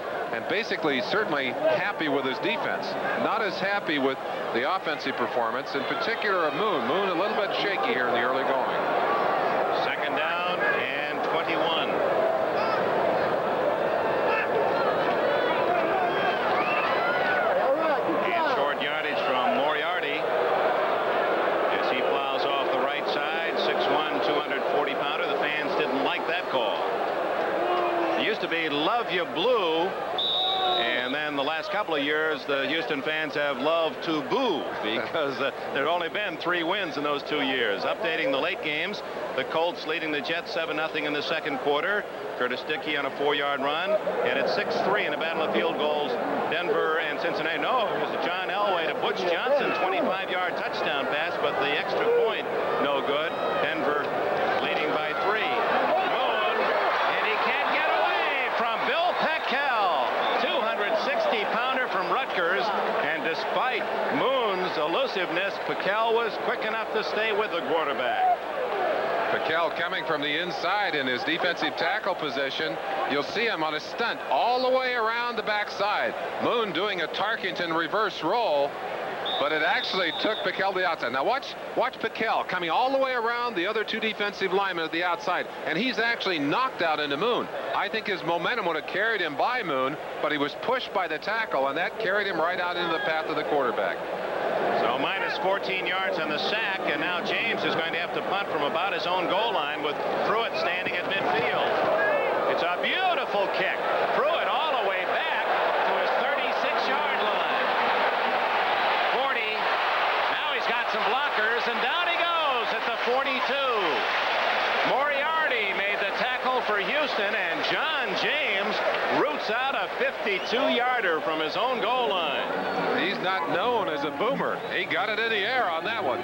basically certainly happy with his defense. Not as happy with the offensive performance, in particular of Moon. Moon a little bit shaky here in the early going. Second down and 21. And short yardage from Moriarty as he plows off the right side. 6'1", 240-pounder. The fans didn't like that call. It used to be "Love You Blue," and then the last couple of years the Houston fans have loved to boo because there have only been 3 wins in those 2 years. Updating the late games, the Colts leading the Jets 7-0 in the second quarter. Curtis Dickey on a 4-yard run, and it's 6-3 in a battle of field goals. Denver and Cincinnati. No, it was John Elway to Butch Johnson, 25-yard touchdown pass, but the extra point no good. Denver leading by 3. Moon, and he can't get away from Bill Peckel, 260-pounder from Rutgers, and despite Moon's elusiveness, Peckel was quick enough to stay with the quarterback. Peckel coming from the inside in his defensive tackle position. You'll see him on a stunt all the way around the backside. Moon doing a Tarkington reverse roll, but it actually took Peckel to the outside. Now watch Peckel coming all the way around the other 2 defensive linemen at the outside, and he's actually knocked out into Moon. I think his momentum would have carried him by Moon, but he was pushed by the tackle, and that carried him right out into the path of the quarterback. So minus 14 yards on the sack, and now James is going to have to punt from about his own goal line with Pruitt standing at midfield. It's a beautiful kick. Pruitt all the way back to his 36-yard line. 40. Now he's got some blockers, and down he goes at the 42. Moriarty made the tackle for Houston, and John James roots out a 52-yarder from his own goal line. He's not known as a boomer. He got it in the air on that one.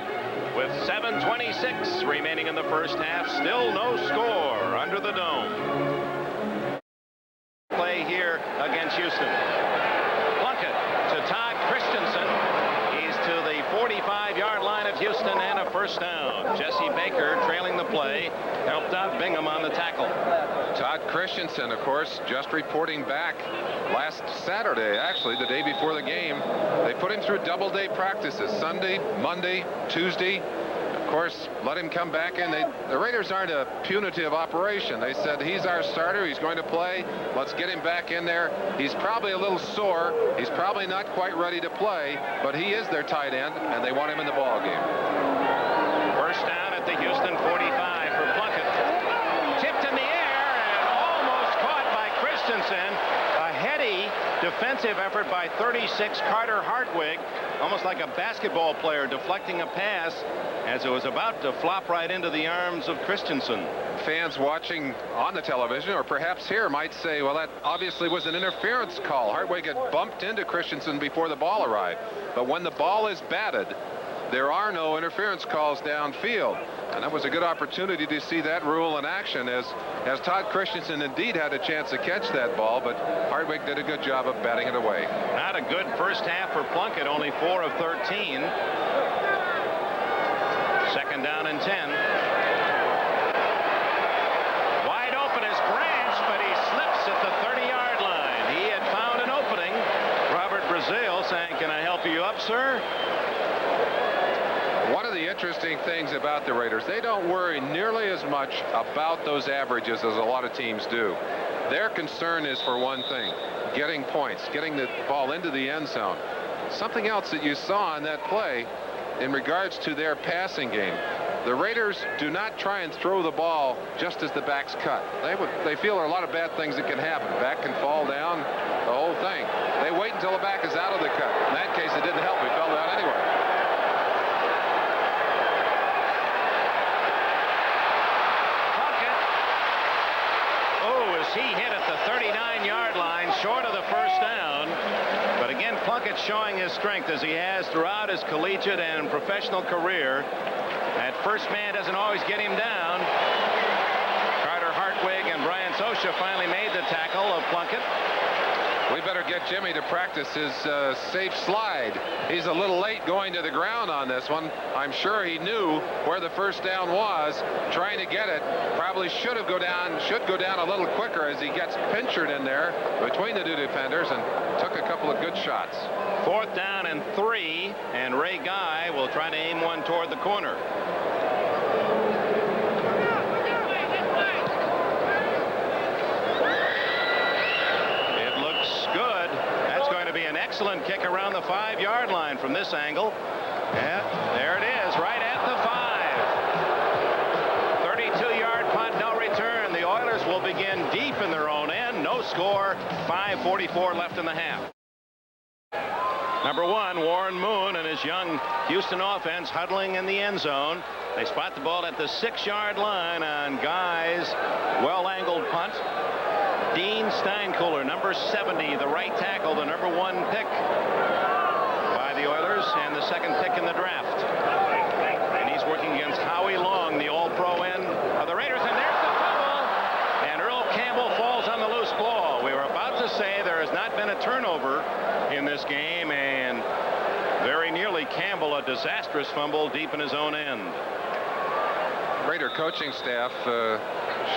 With 7:26 remaining in the first half, still no score under the dome. Play here against Houston. Plunkett to Todd Christensen. He's to the 45-yard line of Houston and a first down. Jesse Baker trailing the play, helped out Bingham on the tackle. Todd Christensen, of course, just reporting back last Saturday, actually the day before the game. They put him through double-day practices, Sunday, Monday, Tuesday. Of course, let him come back in. The Raiders aren't a punitive operation. They said, he's our starter, he's going to play, let's get him back in there. He's probably a little sore, he's probably not quite ready to play, but he is their tight end, and they want him in the ball game. First down at the Houston 45 for Plunkett. Tipped in the air and almost caught by Christensen. A heady defensive effort by 36 Carter Hartwig, almost like a basketball player deflecting a pass as it was about to flop right into the arms of Christensen. Fans watching on the television, or perhaps here, might say, well, that obviously was an interference call. Hartwig had bumped into Christensen before the ball arrived. But when the ball is batted, there are no interference calls downfield. And that was a good opportunity to see that rule in action as Todd Christensen indeed had a chance to catch that ball, but Hartwig did a good job of batting it away. Not a good first half for Plunkett, only 4 of 13. Second down and 10. Wide open is Branch, but he slips at the 30-yard line. He had found an opening. Robert Brazil saying, "Can I help you up, sir?" One of the interesting things about the Raiders, they don't worry nearly as much about those averages as a lot of teams do. Their concern is for one thing, getting points, getting the ball into the end zone. Something else that you saw in that play in regards to their passing game. The Raiders do not try and throw the ball just as the backs cut. They feel there are a lot of bad things that can happen. Back can fall down, the whole thing. They wait until the back is out of the cut. In that case, it didn't help. He fell down anyway. He hit at the 39-yard line, short of the first down. But again, Plunkett showing his strength as he has throughout his collegiate and professional career. That first man doesn't always get him down. Carter Hartwig and Brian Sosha finally made the tackle of Plunkett. We better get Jimmy to practice his safe slide. He's a little late going to the ground on this one. I'm sure he knew where the first down was, trying to get it. Probably should go down a little quicker as he gets pinchered in there between the two defenders and took a couple of good shots. 4th down and 3, and Ray Guy will try to aim one toward the corner. Excellent kick around the 5-yard line from this angle. Yeah, there it is, right at the 5. 32-yard punt, no return. The Oilers will begin deep in their own end. No score. 5:44 left in the half. Number 1, Warren Moon and his young Houston offense huddling in the end zone. They spot the ball at the 6-yard line on Guy's well-angled punt. Dean Steinkuhler, number 70, the right tackle, the number 1 pick by the Oilers and the 2nd pick in the draft. And he's working against Howie Long, the all-pro end of the Raiders. And there's the fumble. And Earl Campbell falls on the loose ball. We were about to say there has not been a turnover in this game, and very nearly Campbell a disastrous fumble deep in his own end. Raider coaching staff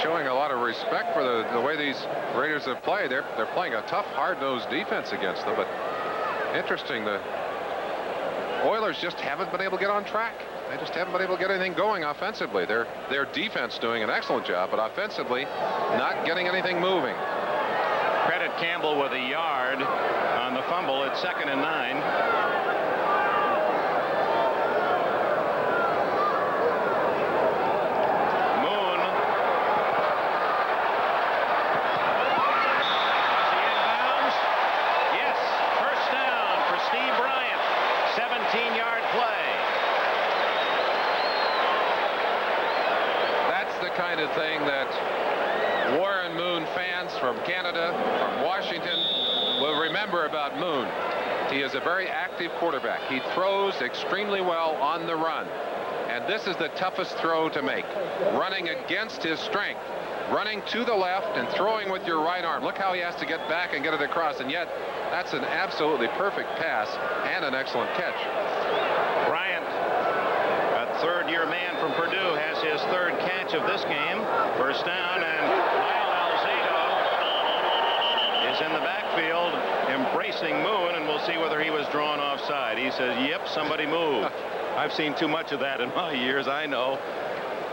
showing a lot of respect for the way these Raiders have played. They're playing a tough, hard-nosed defense against them, but interesting, the Oilers just haven't been able to get on track. They just haven't been able to get anything going offensively. Their defense doing an excellent job, but offensively not getting anything moving. Credit Campbell with a yard on the fumble at 2nd and 9. Thing that Warren Moon fans from Canada, from Washington, will remember about Moon. He is a very active quarterback. He throws extremely well on the run, and this is the toughest throw to make, running against his strength, running to the left and throwing with your right arm. Look how he has to get back and get it across, and yet that's an absolutely perfect pass and an excellent catch. Bryant, a 3rd-year man from Purdue, has his 3rd catch of this game. 1st down, and Lyle Alzado is in the backfield embracing Moon, and we'll see whether he was drawn offside. He says, yep, somebody moved. I've seen too much of that in my years, I know.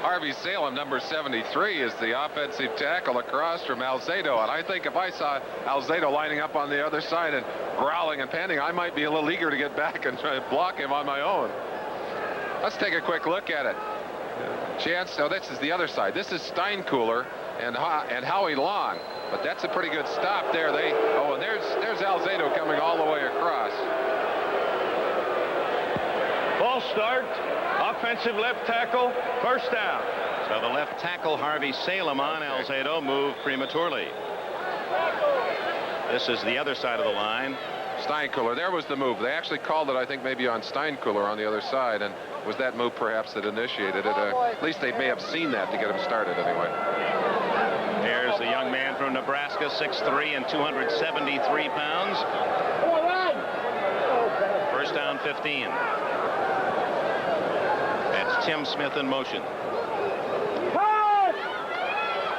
Harvey Salem, number 73, is the offensive tackle across from Alzado, and I think if I saw Alzado lining up on the other side and growling and panting, I might be a little eager to get back and try to block him on my own. Let's take a quick look at it. Chance, no, this is the other side. This is Steinkuhler and Howie Long, but that's a pretty good stop there. And there's Alzado coming all the way across. Ball start, offensive left tackle, 1st down. So the left tackle, Harvey Salem, on Alzado, moved prematurely. This is the other side of the line. Steinkuhler, there was the move. They actually called it, I think, maybe on Steinkuhler on the other side, and was that move perhaps that initiated it? At least they may have seen that to get him started anyway. Here's the young man from Nebraska, 6'3" and 273 pounds. 1st down, 15. That's Tim Smith in motion.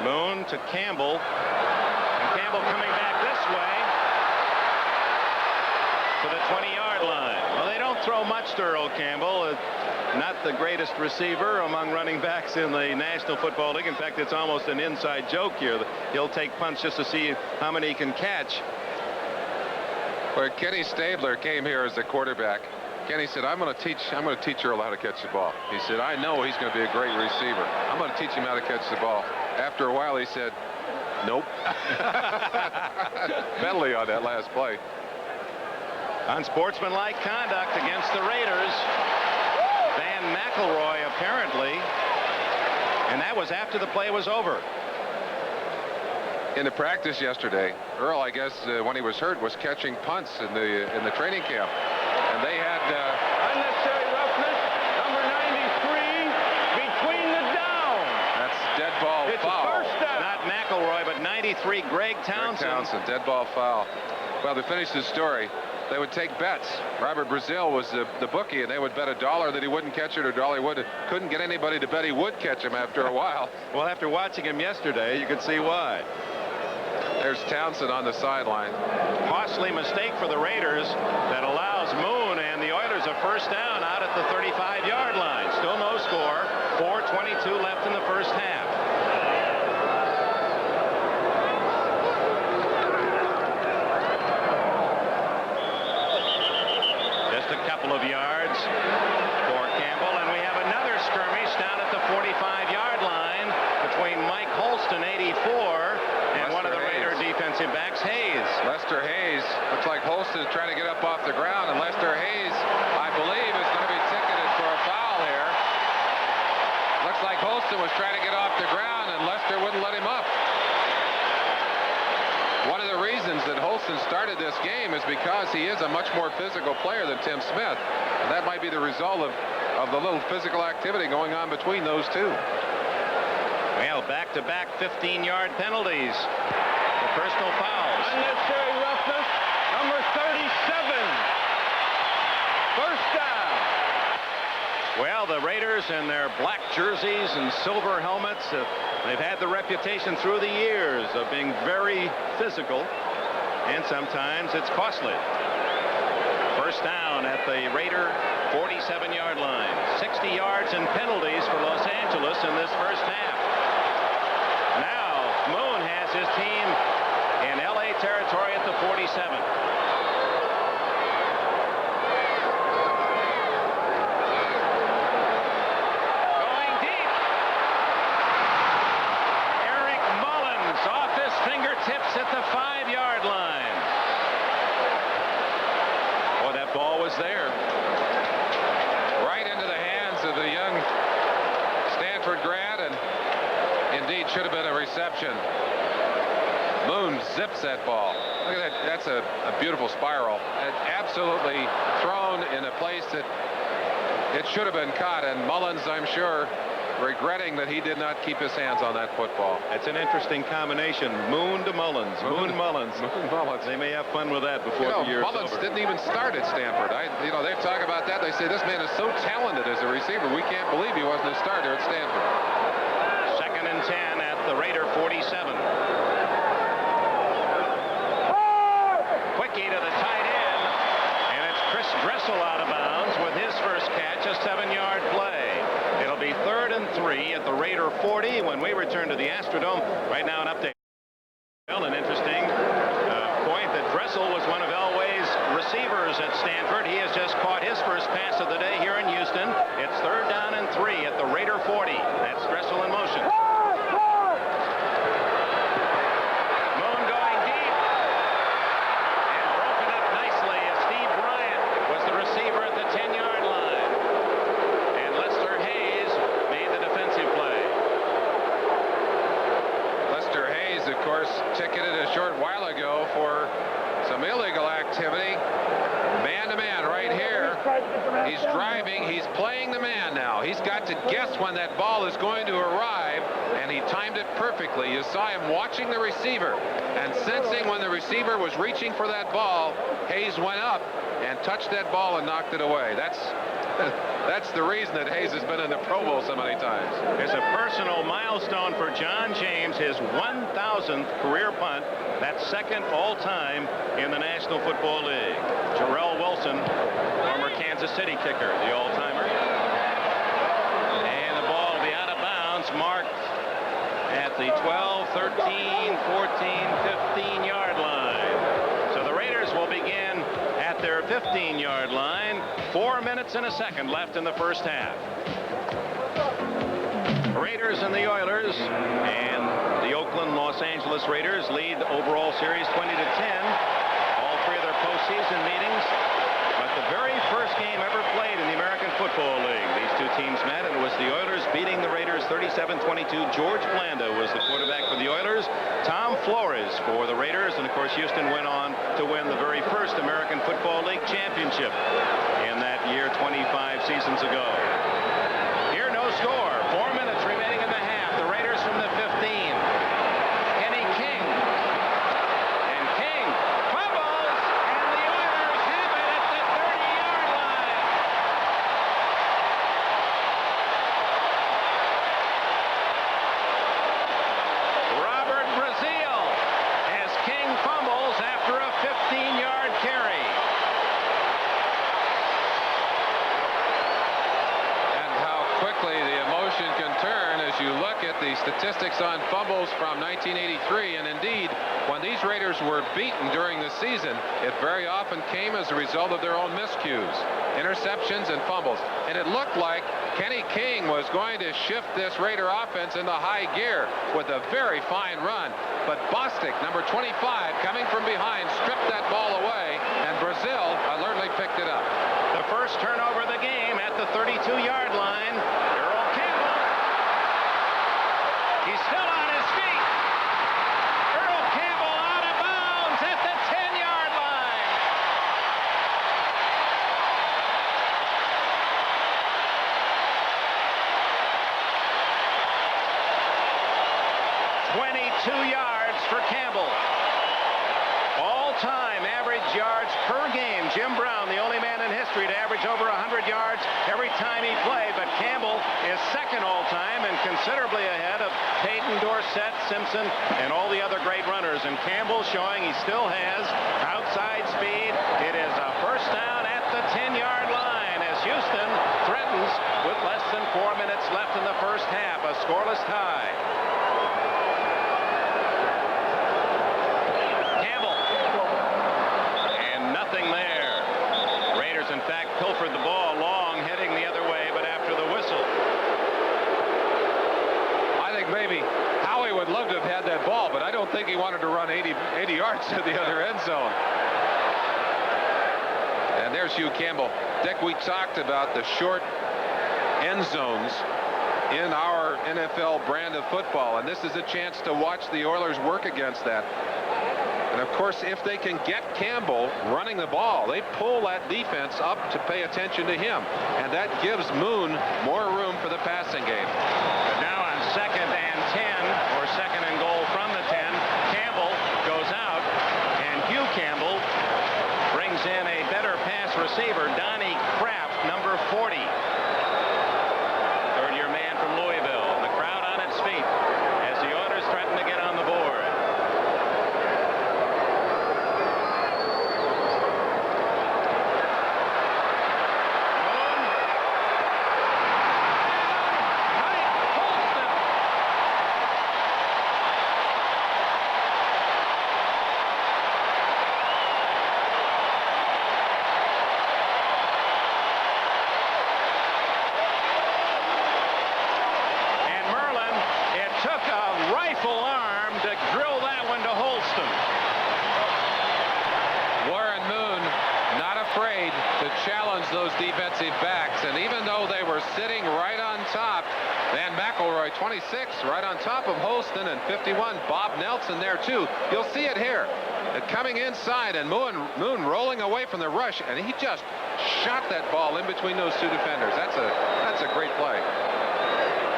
Moon to Campbell, and Campbell coming back this way to the 20-yard line. Well, they don't throw much to Earl Campbell. Not the greatest receiver among running backs in the National Football League. In fact, it's almost an inside joke here. He'll take punts just to see how many he can catch. Well, Kenny Stabler came here as a quarterback. Kenny said, I'm going to teach Earl how to catch the ball. He said, I know he's going to be a great receiver. I'm going to teach him how to catch the ball. After a while, he said, nope. Penalty on that last play. Unsportsmanlike conduct against the Raiders. Van McElroy, apparently. And that was after the play was over. In the practice yesterday, Earl, I guess, when he was hurt, was catching punts in the training camp. And they had unnecessary roughness, number 93, between the downs. That's dead ball It's foul. First down. Not McElroy, but 93, Greg Townsend. Dead ball foul. Well, to finish the story, they would take bets. Robert Brazil was the bookie, and they would bet $1 that he wouldn't catch it, or $1 couldn't get anybody to bet he would catch him after a while. Well, after watching him yesterday, you could see why. There's Townsend on the sideline. Costly mistake for the Raiders that allows Moon and the Oilers a first down out at the 35-yard line. Still no score. 4:22 left in the first half. Just a couple of yards for Campbell, and we have another skirmish down at the 45-yard line between Mike Holston, 84, and one of the Raider defensive backs, Hayes. Lester Hayes. Looks like Holston is trying to get up off the ground, and Lester Hayes, I believe, is going to be ticketed for a foul here. Looks like Holston was trying to get off the ground, and Lester wouldn't let him up. One of the reasons that Holston started this game is because he is a much more physical player than Tim Smith. And that might be the result of the little physical activity going on between those two. Well, back-to-back 15-yard penalties. The personal fouls. Unnecessary roughness, number 37. First down. Well, the Raiders in their black jerseys and silver helmets, they've had the reputation through the years of being very physical, and sometimes it's costly. First down at the Raider 47-yard line. 60 yards and penalties for Los Angeles in this first half. Now, Moon has his team in L.A. territory at the 47. Going deep. Eric Mullins off his fingertips at the 5-yard line. Boy, that ball was there. Right into the hands of the young Stanford grad, and indeed should have been a reception. Moon zips that ball. Look at that. That's a beautiful spiral. It absolutely thrown in a place that it should have been caught, and Mullins, I'm sure, regretting that he did not keep his hands on that football. It's an interesting combination. Moon to Mullins. Moon Mullins. Moon Mullins. They may have fun with that before the year's Mullins over. didn't even start at Stanford. They talk about that. They say this man is so talented as a receiver. We can't believe he wasn't a starter at Stanford. 2nd and 10 at the Raider 47. Quickie to the tight end, and it's Chris Dressel out of bounds with his first catch, a 7-yard play. It'll be 3rd and 3 at the Raider 40 when we return to the Astrodome. Right now, an update. Well, an interesting point that Dressel was one of Elway's receivers at Stanford. He has just caught his first pass of the day here in Houston. It's 3rd down and 3 at the Raider 40. That's Dressel in motion. Moon going deep. And broken up nicely as Steve Bryant was the receiver at the 10-yard line. And Lester Hayes made the defensive play. Lester Hayes, of course, ticketed a short while ago for some illegal activity. Man-to-man right here. He's driving. He's playing the man now. He's got to guess when that ball is going to arrive, and he timed it perfectly. You saw him watching the receiver and sensing when the receiver was reaching for that ball. Hayes went up and touched that ball and knocked it away. That's the reason that Hayes has been in the Pro Bowl so many times. It's a personal milestone for John James, his 1,000th career punt. That's 2nd all-time in the National Football League. Jarrell Wilson, former Kansas City kicker, the all-timer. And the ball will be out of bounds, marked at the 12, 13, 14, 15-yard line. So the Raiders will begin at their 15-yard line. 4 minutes and a second left in the first half. Raiders and the Oilers, and the Oakland Los Angeles Raiders lead the overall series 20-10. All 3 of their postseason meetings. But the very first game ever played in the American Football League, these two teams met, and it was the Oilers beating the Raiders 37-22. George Blanda was the quarterback for the Oilers, Tom Flores for the Raiders, and of course Houston went on to win the very first American Football League championship in that year 25 seasons ago. Here, no score. 4 minutes remaining in the half. The Raiders from the 15. Kenny King. And King fumbles. statistics on fumbles from 1983, and indeed, when these Raiders were beaten during the season, it very often came as a result of their own miscues, interceptions and fumbles. And it looked like Kenny King was going to shift this Raider offense into high gear with a very fine run. But Bostic, number 25, coming from behind, stripped that ball away, and Brazil alertly picked it up. The first turnover of the game at the 32-yard line. Earl Campbell. He's still on his feet. Earl Campbell out of bounds at the 10-yard line. "22 yards for Campbell. All-time average yards per game. Jim Brown, the only man in history to average over 100 yards every time he played, but Campbell is second all-time and considerably ahead of Peyton, Dorsett, Simpson, and all the other great runners. And Campbell showing he still has outside speed. It is a first down at the 10-yard line as Houston threatens with less than 4 minutes left in the first half, a scoreless tie. In fact, pilfered the ball long, heading the other way, but after the whistle. I think maybe Howie would love to have had that ball, but I don't think he wanted to run 80 yards to the other end zone. And there's Hugh Campbell. Dick, we talked about the short end zones in our NFL brand of football, and this is a chance to watch the Oilers work against that. And of course, if they can get Campbell running the ball, they pull that defense up to pay attention to him. And that gives Moon more room for the passing game. But now on 2nd and 10, or 2nd and goal from the 10, Campbell goes out, and Hugh Campbell brings in a better pass receiver, Donnie Kraft, number 40. Third-year man from Louisville. And the crowd on its feet as the Oilers threaten to get on the board. Those defensive backs, and even though they were sitting right on top, Van McElroy 26 right on top of Holston, and 51 Bob Nelson there too. You'll see it here, coming inside, and Moon rolling away from the rush, and he just shot that ball in between those two defenders. That's a great play.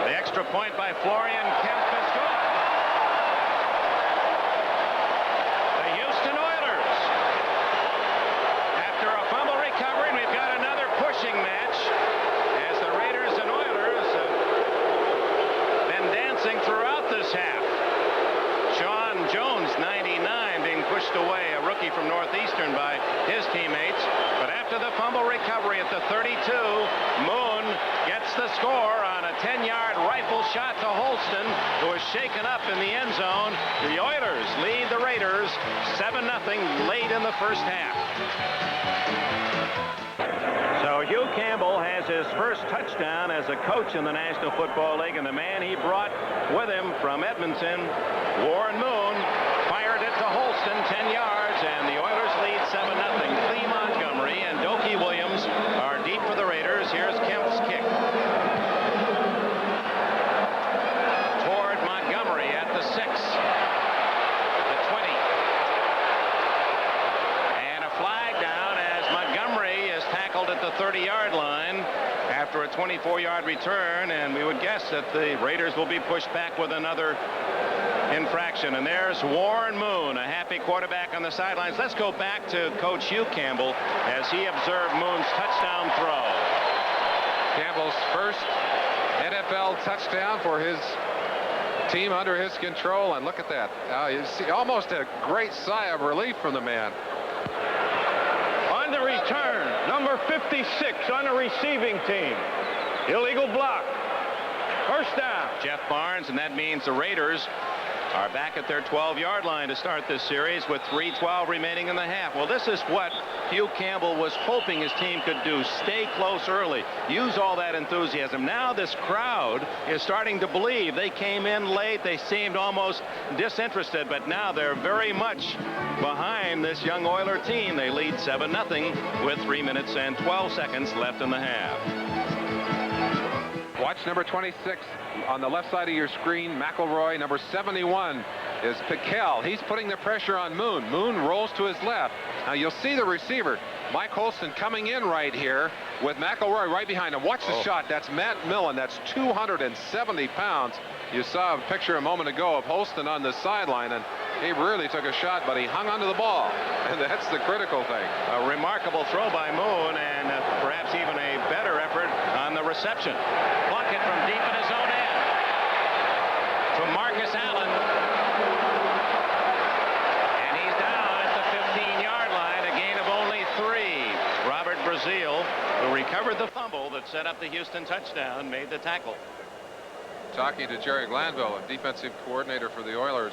The extra point by Florian Kemp is good. The Houston Oilers, after a fumble recovery, and we've got another pushing match as the Raiders and Oilers have been dancing throughout this half. Sean Jones, 99, being pushed away, a rookie from Northeastern, by his teammates. But after the fumble recovery at the 32, Moon gets the score on a 10-yard rifle shot to Holston, who is shaken up in the end zone. The Oilers lead the Raiders 7-0 late in the first half. So Hugh Campbell has his first touchdown as a coach in the National Football League, and the man he brought with him from Edmonton, Warren Moon, fired it to Holston, 10 yards, and the Oilers lead 7-0. Lee Montgomery and Dokie Williams are deep for the Raiders. Here's Kemp's kick toward Montgomery at the 6, the 20, and a flag down as Montgomery is tackled at the 30-yard line after a 24-yard return, and we would guess that the Raiders will be pushed back with another infraction. And there's Warren Moon, a happy quarterback on the sidelines. Let's go back to Coach Hugh Campbell as he observed Moon's touchdown throw. Campbell's first NFL touchdown for his team under his control, and look at that. You see almost a great sigh of relief from the man. On the return, number 56 on the receiving team. Illegal block. First down. Jeff Barnes, and that means the Raiders are back at their 12-yard line to start this series with 3:12 remaining in the half. Well, this is what Hugh Campbell was hoping his team could do. Stay close early. Use all that enthusiasm. Now this crowd is starting to believe. They came in late. They seemed almost disinterested, but now they're very much behind this young Oiler team. They lead 7-0 with 3 minutes and 12 seconds left in the half. Watch number 26 on the left side of your screen. McElroy. Number 71 is Piquel. He's putting the pressure on Moon. Moon rolls to his left. Now you'll see the receiver, Mike Holston, coming in right here with McElroy right behind him. Watch the shot. That's Matt Millen. That's 270 pounds. You saw a picture a moment ago of Holston on the sideline, and he really took a shot, but he hung onto the ball, and that's the critical thing. A remarkable throw by Moon, and perhaps even a better effort on the reception. Plunkett from deep in his own end to Marcus Allen, and he's down at the 15-yard line, a gain of only 3. Robert Brazil, who recovered the fumble that set up the Houston touchdown, made the tackle. Talking to Jerry Glanville, a defensive coordinator for the Oilers,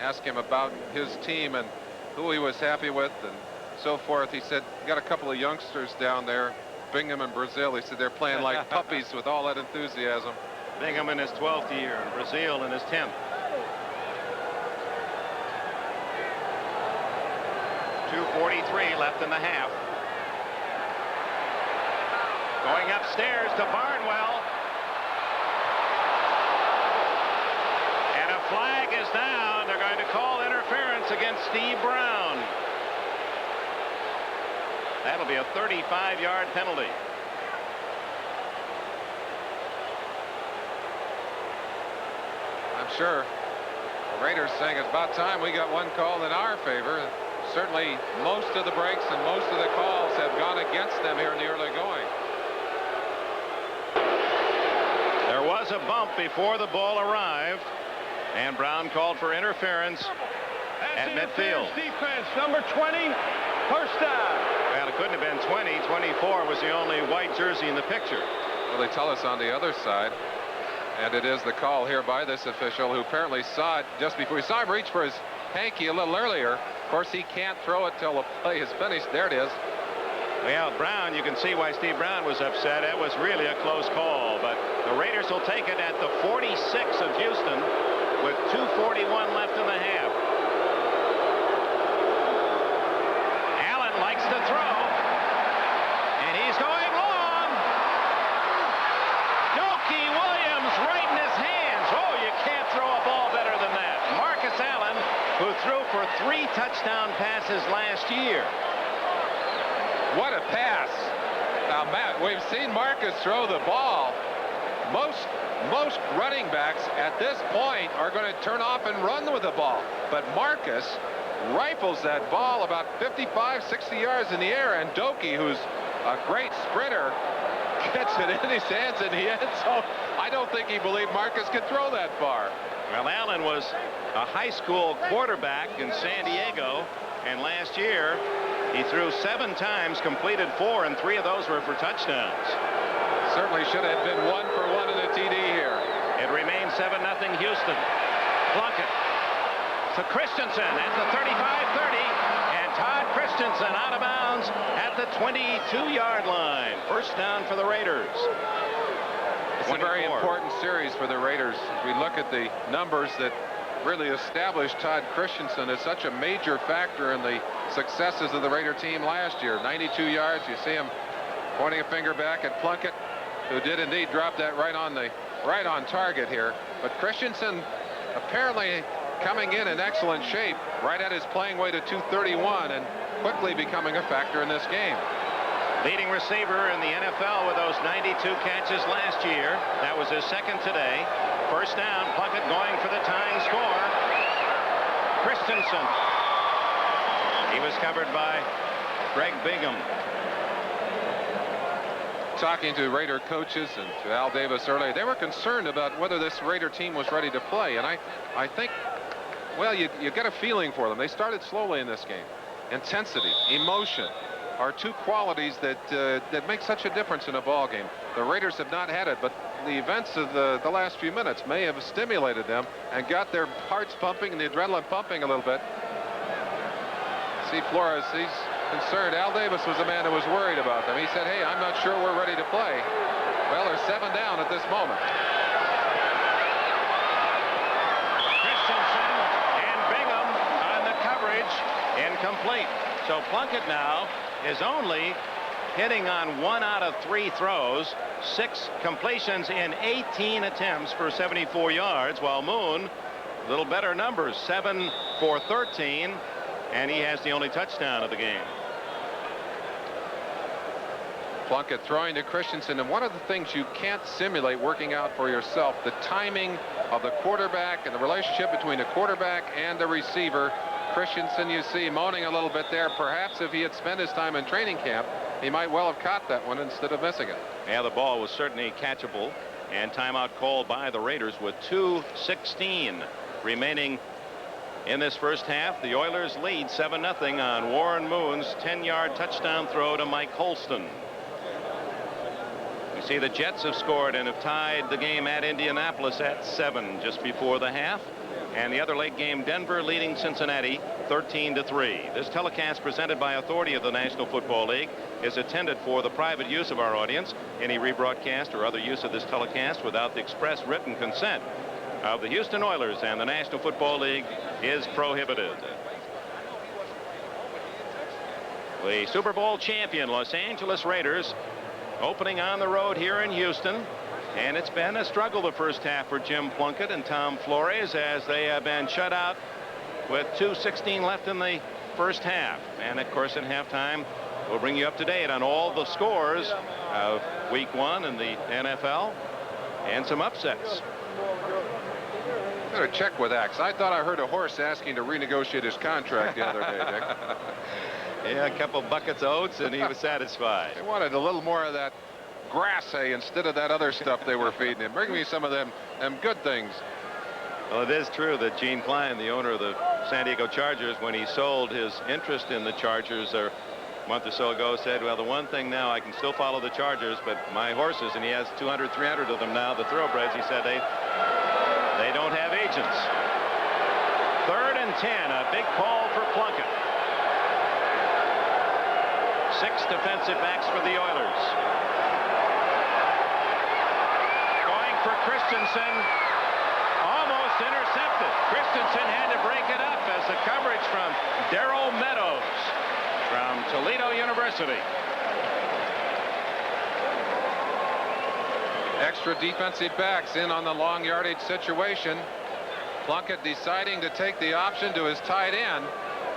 asked him about his team and who he was happy with and so forth. He said, got a couple of youngsters down there, Bingham and Brazil. He said they're playing like puppies with all that enthusiasm. Bingham in his 12th year and Brazil in his 10th. 2:43 left in the half. Going upstairs to Barnwell. And a flag is down. They're going to call interference against Steve Brown. That'll be a 35-yard penalty. I'm sure the Raiders saying it's about time we got one call in our favor. Certainly most of the breaks and most of the calls have gone against them here in the early going. There was a bump before the ball arrived, and Brown called for interference at midfield. Defense, number 20, first down. Well, it couldn't have been 20. 24 was the only white jersey in the picture. Well, they tell us on the other side, and it is the call here by this official who apparently saw it just before. We saw him reach for his hanky a little earlier. Of course, he can't throw it till the play is finished. There it is. Well, Brown, you can see why Steve Brown was upset. That was really a close call, but the Raiders will take it at the 46 of Houston with 2:41 left in the half. Allen likes to throw, and he's going long. Doki Williams right in his hands. Oh, you can't throw a ball better than that. Marcus Allen, who threw for 3 touchdown passes last year. What a pass. Now, Matt, we've seen Marcus throw the ball. Most running backs at this point are going to turn off and run with the ball. But Marcus rifles that ball about 55, 60 yards in the air, and Doki, who's a great sprinter, gets it in his hands in the end zone. I don't think he believed Marcus could throw that far. Well, Allen was a high school quarterback in San Diego, and last year he threw 7 times, completed 4, and 3 of those were for touchdowns. Certainly should have been 1 for 1 in the TD here. It remains 7-0 Houston. Plunkett to Christensen at the 35-30, and Todd Christensen out of bounds at the 22-yard line. First down for the Raiders. It's a very important series for the Raiders. As we look at the numbers that really established Todd Christensen as such a major factor in the successes of the Raider team last year. 92 yards. You see him pointing a finger back at Plunkett, who did indeed drop that right on target here. But Christensen apparently coming in excellent shape, right at his playing weight of 231, and quickly becoming a factor in this game. Leading receiver in the NFL with those 92 catches last year. That was his second today. First down, Plunkett going for the tying score. Christensen. He was covered by Greg Bingham. Talking to Raider coaches and to Al Davis earlier, they were concerned about whether this Raider team was ready to play. And I think, well, you get a feeling for them. They started slowly in this game. Intensity, emotion are 2 qualities that make such a difference in a ball game. The Raiders have not had it, but the events of the last few minutes may have stimulated them and got their hearts pumping and the adrenaline pumping a little bit. See Flores, he's concerned. Al Davis was the man who was worried about them. He said, hey, I'm not sure we're ready to play. Well, they're 7 down at this moment. Christensen and Bingham on the coverage, incomplete. So Plunkett now is only hitting on 1 out of 3 throws, 6 completions in 18 attempts for 74 yards, while Moon, a little better numbers, 7 for 13, and he has the only touchdown of the game. Plunkett throwing to Christensen, and one of the things you can't simulate working out for yourself, the timing of the quarterback and the relationship between the quarterback and the receiver. Christensen, you see, moaning a little bit there. Perhaps if he had spent his time in training camp, he might well have caught that one instead of missing it. Yeah, the ball was certainly catchable, and timeout called by the Raiders with 2:16 remaining in this first half. The Oilers lead 7-0 on Warren Moon's 10-yard touchdown throw to Mike Holston. You see the Jets have scored and have tied the game at Indianapolis at 7 just before the half. And the other late game, Denver leading Cincinnati 13-3. This telecast, presented by authority of the National Football League, is intended for the private use of our audience. Any rebroadcast or other use of this telecast without the express written consent of the Houston Oilers and the National Football League is prohibited. The Super Bowl champion Los Angeles Raiders opening on the road here in Houston. And it's been a struggle the first half for Jim Plunkett and Tom Flores, as they have been shut out with 2:16 left in the first half. And of course, in halftime, we'll bring you up to date on all the scores of week 1 in the NFL and some upsets. Better check with Axe. I thought I heard a horse asking to renegotiate his contract the other day, Dick. Yeah, a couple buckets of oats and he was satisfied. They wanted a little more of that grass hay instead of that other stuff they were feeding him. Bring me some of them good things. Well, it is true that Gene Klein, the owner of the San Diego Chargers, when he sold his interest in the Chargers a month or so ago, said, well, the one thing now, I can still follow the Chargers, but my horses, and he has 200, 300 of them now, the thoroughbreds, he said they don't have agents. 3rd and 10, a big call for Plunkett. 6 defensive backs for the Oilers. For Christensen, almost intercepted. Christensen had to break it up as the coverage from Darrell Meadows from Toledo University. Extra defensive backs in on the long yardage situation. Plunkett deciding to take the option to his tight end.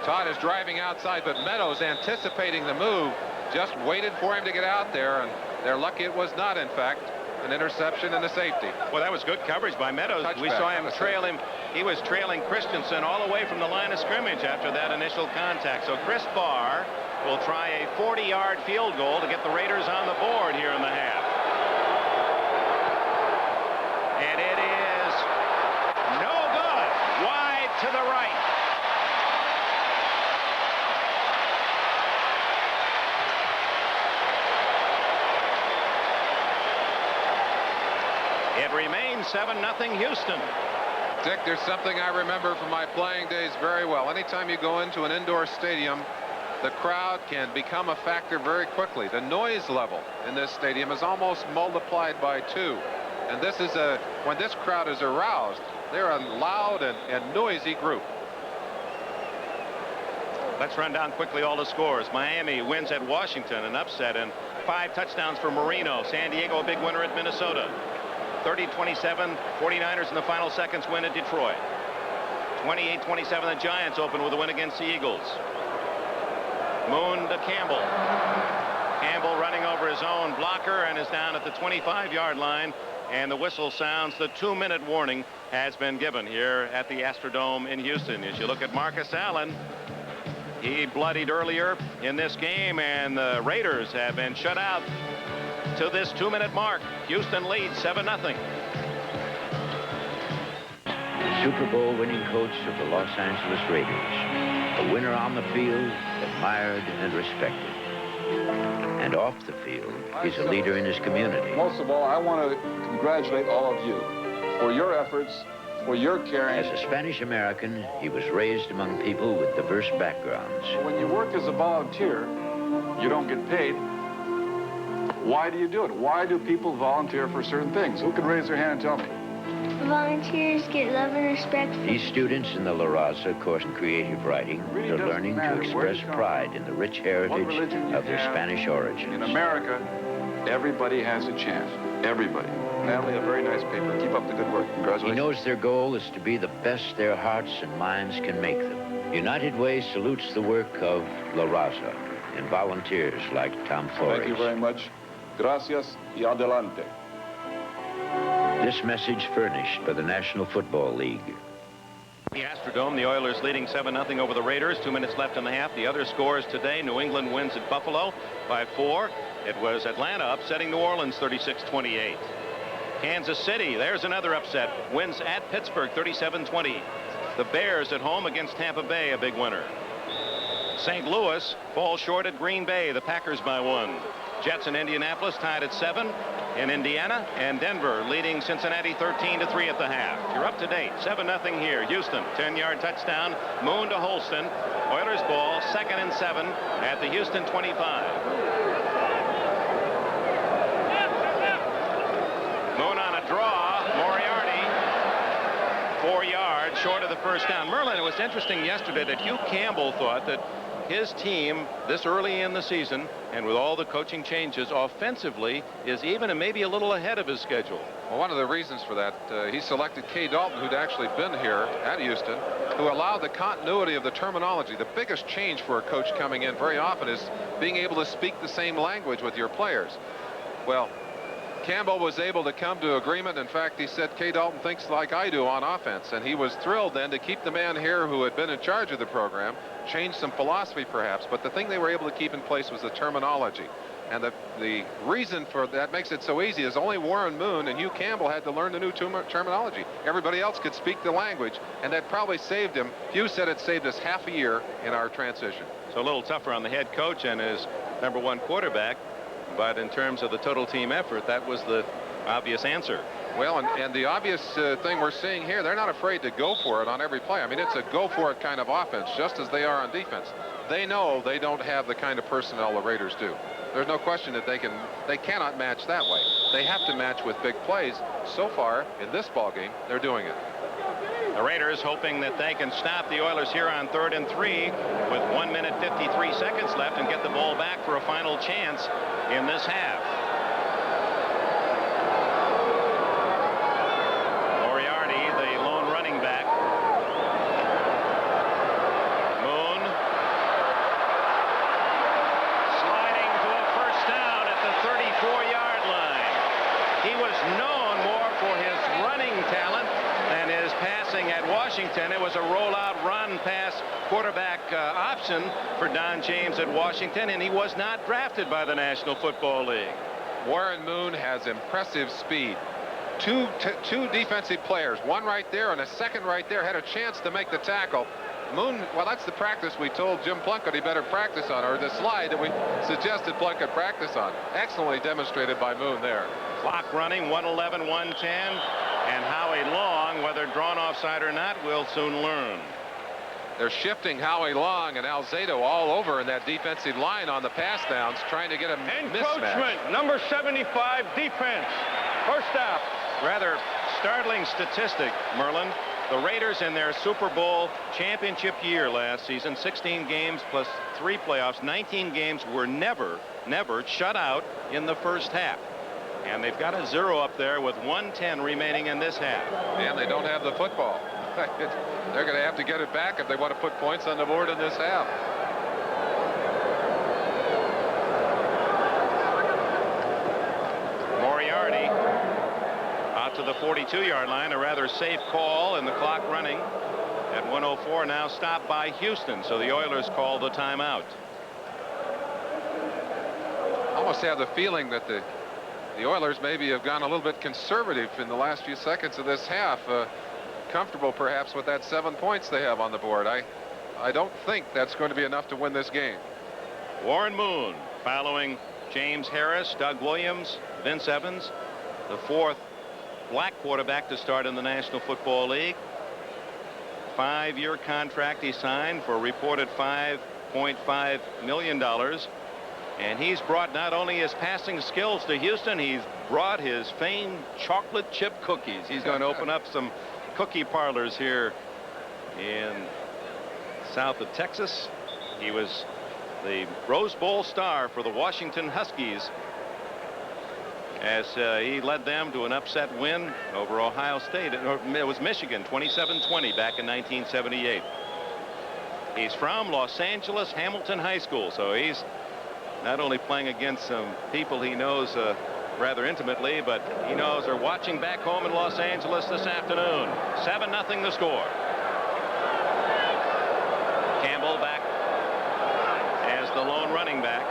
Todd is driving outside, but Meadows, anticipating the move, just waited for him to get out there, and they're lucky it was not, in fact, an interception and a safety. Well, that was good coverage by Meadows. Touchback. We saw him trail him. He was trailing Christensen all the way from the line of scrimmage after that initial contact. So Chris Barr will try a 40-yard field goal to get the Raiders on the board here in the half. And it is no good. Wide to the right. It remains 7-0 Houston. Dick, there's something I remember from my playing days very well. Anytime you go into an indoor stadium, the crowd can become a factor very quickly. The noise level in this stadium is almost multiplied by 2. And this is when this crowd is aroused, they're a loud and noisy group. Let's run down quickly all the scores. Miami wins at Washington, an upset, and 5 touchdowns for Marino. San Diego, a big winner at Minnesota. 30-27, 49ers in the final seconds win at Detroit. 28-27, the Giants open with a win against the Eagles. Moon to Campbell. Campbell running over his own blocker and is down at the 25-yard line. And the whistle sounds. The 2-minute warning has been given here at the Astrodome in Houston. As you look at Marcus Allen, he bloodied earlier in this game, and the Raiders have been shut out to this 2-minute mark. Houston leads 7-0. The Super Bowl winning coach of the Los Angeles Raiders, a winner on the field, admired and respected. And off the field, he's a leader in his community. Most of all, I want to congratulate all of you for your efforts, for your caring. As a Spanish American, he was raised among people with diverse backgrounds. When you work as a volunteer, you don't get paid. Why do you do it? Why do people volunteer for certain things? Who can raise their hand and tell me? Volunteers get love and respect. These students in the La Raza course in creative writing are learning to express pride in the rich heritage of their Spanish origins. In America, everybody has a chance. Everybody. Natalie, a very nice paper. Keep up the good work. Congratulations. He knows their goal is to be the best their hearts and minds can make them. United Way salutes the work of La Raza and volunteers like Tom Flores. Thank you very much. Gracias y adelante. This message furnished by the National Football League. The Astrodome, the Oilers leading 7-0 over the Raiders. 2 minutes left in the half. The other scores today: New England wins at Buffalo by 4. It was Atlanta upsetting New Orleans 36-28. Kansas City, there's another upset, wins at Pittsburgh 37-20. The Bears at home against Tampa Bay, a big winner. St. Louis falls short at Green Bay, the Packers by 1. Jets in Indianapolis tied at 7 in Indiana, and Denver leading Cincinnati 13-3 at the half. You're up to date. 7-0 here. Houston, 10-yard touchdown. Moon to Holston. Oilers ball, 2nd and 7 at the Houston 25. Moon on a draw. Moriarty, 4 yards short of the first down. Merlin, it was interesting yesterday that Hugh Campbell thought that his team this early in the season, and with all the coaching changes offensively, is even and maybe a little ahead of his schedule. Well, one of the reasons for that, he selected Kay Dalton, who'd actually been here at Houston, who allowed the continuity of the terminology. The biggest change for a coach coming in very often is being able to speak the same language with your players. Well, Campbell was able to come to agreement. In fact, he said Kay Dalton thinks like I do on offense, and he was thrilled then to keep the man here who had been in charge of the program, change some philosophy perhaps, but the thing they were able to keep in place was the terminology. And the reason for that makes it so easy is only Warren Moon and Hugh Campbell had to learn the new terminology. Everybody else could speak the language, and that probably saved him. Hugh said it saved us half a year in our transition. So a little tougher on the head coach and his #1 quarterback. But in terms of the total team effort, that was the obvious answer. Well, and the obvious thing we're seeing here, they're not afraid to go for it on every play. I mean, it's a go for it kind of offense, just as they are on defense. They know they don't have the kind of personnel the Raiders do. There's no question that they cannot match that way. They have to match with big plays. So far in this ball game, they're doing it. The Raiders hoping that they can stop the Oilers here on 3rd and 3 with 1 minute 53 seconds left and get the ball back for a final chance in this half. Moriarty, the lone running back. Moon sliding to a first down at the 34-yard line. He was known more for his running talent than his passing at Washington. It was a rollout run pass quarterback option for Don James at Washington, and he was not drafted by the National Football League. Warren Moon has impressive speed. Two defensive players, one right there and a second right there, had a chance to make the tackle. Moon, well, that's the practice we told Jim Plunkett he better practice on, or the slide that we suggested Plunkett practice on. Excellently demonstrated by Moon there. Clock running, 1:11, 1:10, and Howie Long, whether drawn offside or not, we'll soon learn. They're shifting Howie Long and Alzado all over in that defensive line on the pass downs, trying to get a mismatch. Encroachment, number 75, defense. First out. Rather startling statistic, Merlin. The Raiders in their Super Bowl championship year last season, 16 games plus 3 playoffs, 19 games, were never shut out in the first half. And they've got a 0 up there with 1:10 remaining in this half. And they don't have the football. They're going to have to get it back if they want to put points on the board in this half. Moriarty out to the 42-yard line, a rather safe call, and the clock running at 1:04, now stopped by Houston, so the Oilers call the timeout. I almost have the feeling that the Oilers maybe have gone a little bit conservative in the last few seconds of this half. Comfortable perhaps with that 7 points they have on the board. I don't think that's going to be enough to win this game. Warren Moon following James Harris, Doug Williams, Vince Evans, the 4th black quarterback to start in the National Football League. 5-year contract he signed for a reported $5.5 million. And he's brought not only his passing skills to Houston, he's brought his famed chocolate chip cookies. He's going to open up some cookie parlors here in south of Texas. He was the Rose Bowl star for the Washington Huskies as he led them to an upset win over Ohio State. It was Michigan, 27-20 back in 1978. He's from Los Angeles Hamilton High School, so he's not only playing against some people he knows rather intimately, but he knows they're watching back home in Los Angeles this afternoon. 7-0 the score. Campbell back as the lone running back.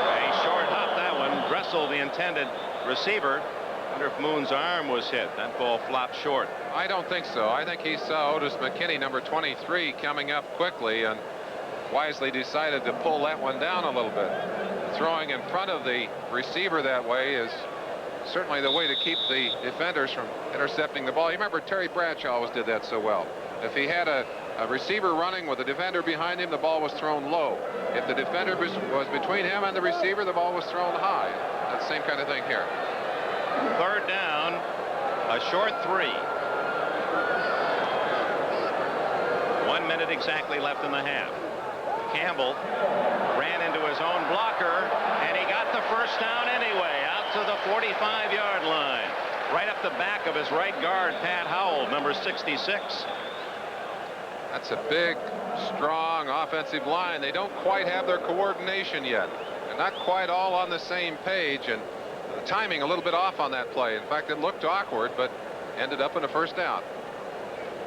A short hop, that one. Dressel, the intended receiver. I wonder if Moon's arm was hit. That ball flopped short. I don't think so. I think he saw Otis McKinney, number 23, coming up quickly and wisely decided to pull that one down a little bit. Throwing in front of the receiver that way is certainly the way to keep the defenders from intercepting the ball. You remember Terry Bradshaw always did that so well. If he had a receiver running with a defender behind him, the ball was thrown low. If the defender was between him and the receiver, the ball was thrown high. That's the same kind of thing here. 3rd down, a short 3. 1 minute exactly left in the half. Campbell ran into his own blocker, and he got the first down anyway, out to the 45-yard line, right up the back of his right guard, Pat Howell, number 66. That's a big, strong offensive line. They don't quite have their coordination yet. They're not quite all on the same page, and the timing a little bit off on that play. In fact, it looked awkward, but ended up in a first down.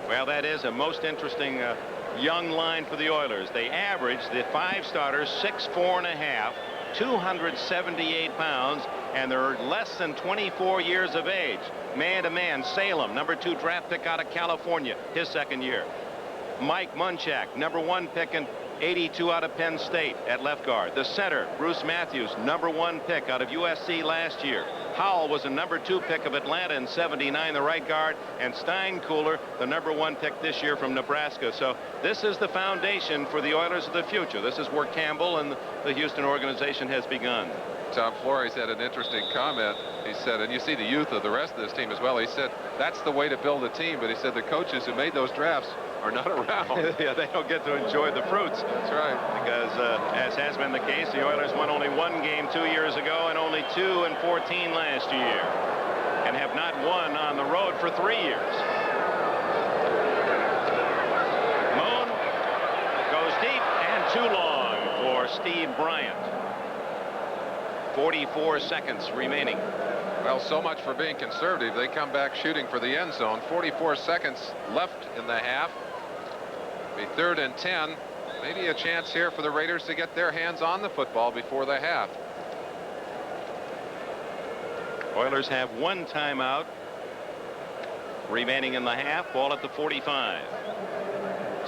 Well, that is a most interesting young line for the Oilers. They average, the 5 starters, 6'4½", 278 pounds, and they're less than 24 years of age. Man-to-man, Salem, number 2 draft pick out of California, his 2nd year. Mike Munchak, number 1 pick in 82 out of Penn State at left guard. The center, Bruce Matthews, number 1 pick out of USC last year. Howell was a number 2 pick of Atlanta in 79, the right guard, and Steinkuhler, the number 1 pick this year from Nebraska. So this is the foundation for the Oilers of the future. This is where Campbell and the Houston organization has begun. Tom Flores had an interesting comment. He said, and you see the youth of the rest of this team as well, he said that's the way to build a team, but he said the coaches who made those drafts are not around. Yeah, they don't get to enjoy the fruits. That's right. Because as has been the case, the Oilers won only 1 game 2 years ago and only 2 in 14 last year, and have not won on the road for 3 years. Moon goes deep and too long for Steve Bryant. 44 seconds remaining. Well, so much for being conservative. They come back shooting for the end zone. 44 seconds left in the half. Be 3rd and 10. Maybe a chance here for the Raiders to get their hands on the football before the half. Oilers have 1 timeout remaining in the half. Ball at the 45.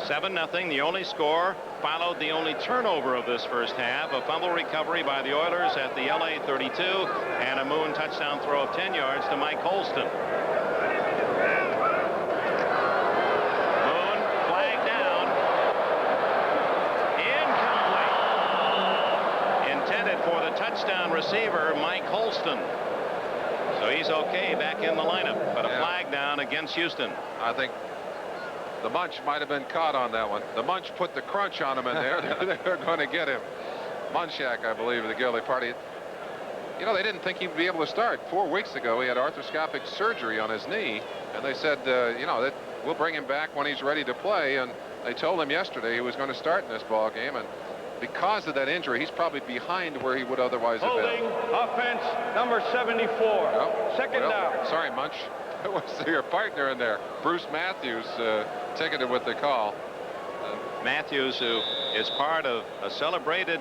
7-0, the only score, followed the only turnover of this first half, a fumble recovery by the Oilers at the LA 32, and a Moon touchdown throw of 10 yards to Mike Holston. Moon flagged down. Incomplete. Intended for the touchdown receiver, Mike Holston. So he's okay back in the lineup, but a flag down against Houston. I think the Munch might have been caught on that one. The Munch put the crunch on him in there. They're going to get him. Munchak, I believe, the Gilly party. You know, they didn't think he'd be able to start. 4 weeks ago, he had arthroscopic surgery on his knee, and they said, you know, that we'll bring him back when he's ready to play. And they told him yesterday he was going to start in this ball game, and because of that injury, he's probably behind where he would otherwise have been. Holding offense number 74. Oh, Second down. Sorry, Munch. It was your partner in there. Bruce Matthews ticketed with the call. Matthews, who is part of a celebrated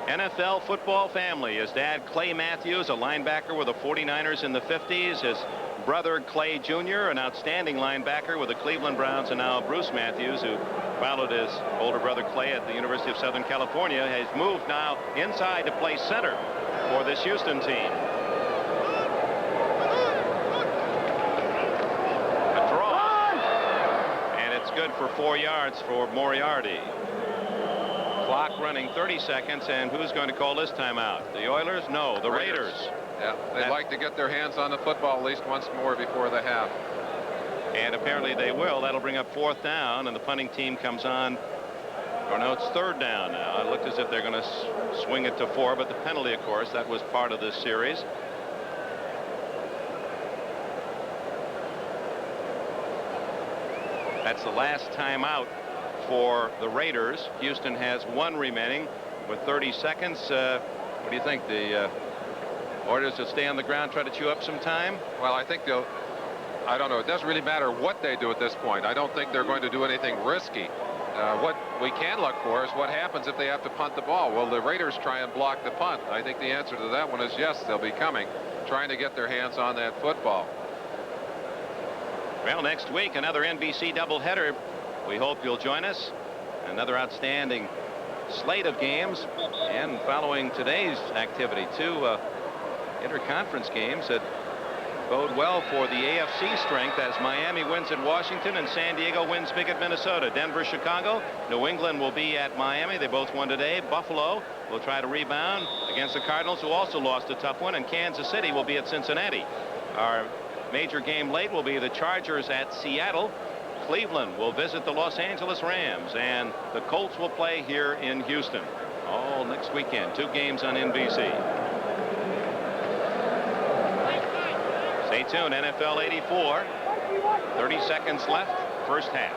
NFL football family. His dad, Clay Matthews, a linebacker with the 49ers in the 50s. His brother Clay Jr., an outstanding linebacker with the Cleveland Browns, and now Bruce Matthews, who followed his older brother Clay at the University of Southern California, has moved now inside to play center for this Houston team. A draw. And it's good for 4 yards for Moriarty. Clock running 30 seconds, and who's going to call this timeout? The Oilers? No, the Raiders. Yeah, they'd like to get their hands on the football at least once more before the half. And apparently they will. That'll bring up 4th down, and the punting team comes on. Or no, it's 3rd down now. It looked as if they're going to swing it to 4, but the penalty, of course, that was part of this series. That's the last timeout for the Raiders. Houston has 1 remaining with 30 seconds. What do you think? The Oilers will stay on the ground, try to chew up some time? Well, I think they'll, I don't know. It doesn't really matter what they do at this point. I don't think they're going to do anything risky. What we can look for is what happens if they have to punt the ball. Will the Raiders try and block the punt? I think the answer to that one is yes, they'll be coming, trying to get their hands on that football. Well, next week, another NBC doubleheader. We hope you'll join us. Another outstanding slate of games. And following today's activity, 2 interconference games that bode well for the AFC strength as Miami wins at Washington and San Diego wins big at Minnesota. Denver, Chicago. New England will be at Miami. They both won today. Buffalo will try to rebound against the Cardinals, who also lost a tough one, and Kansas City will be at Cincinnati. Our major game late will be the Chargers at Seattle. Cleveland will visit the Los Angeles Rams, and the Colts will play here in Houston. All next weekend. 2 games on NBC. Stay tuned. NFL 84. 30 seconds left. First half.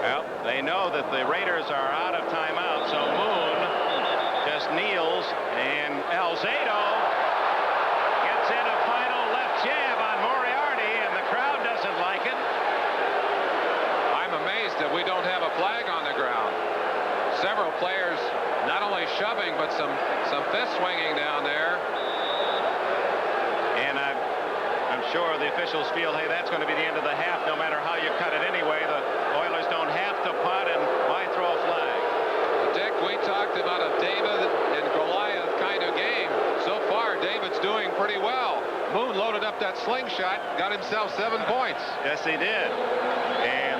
Well, they know that the Raiders are out of timeout, so Moon just kneels, and Alzado gets in a final left jab on Moriarty, and the crowd doesn't like it. I'm amazed that we don't have a flag on the ground. Several players not only shoving, but some fist swinging down there. And I'm sure the officials feel, hey, that's going to be the end of the half no matter how you cut it anyway. The Oilers don't have to punt, and why throw a flag? Dick, we talked about a David and Goliath kind of game. So far, David's doing pretty well. Moon loaded up that slingshot, got himself 7 points. Yes, he did. And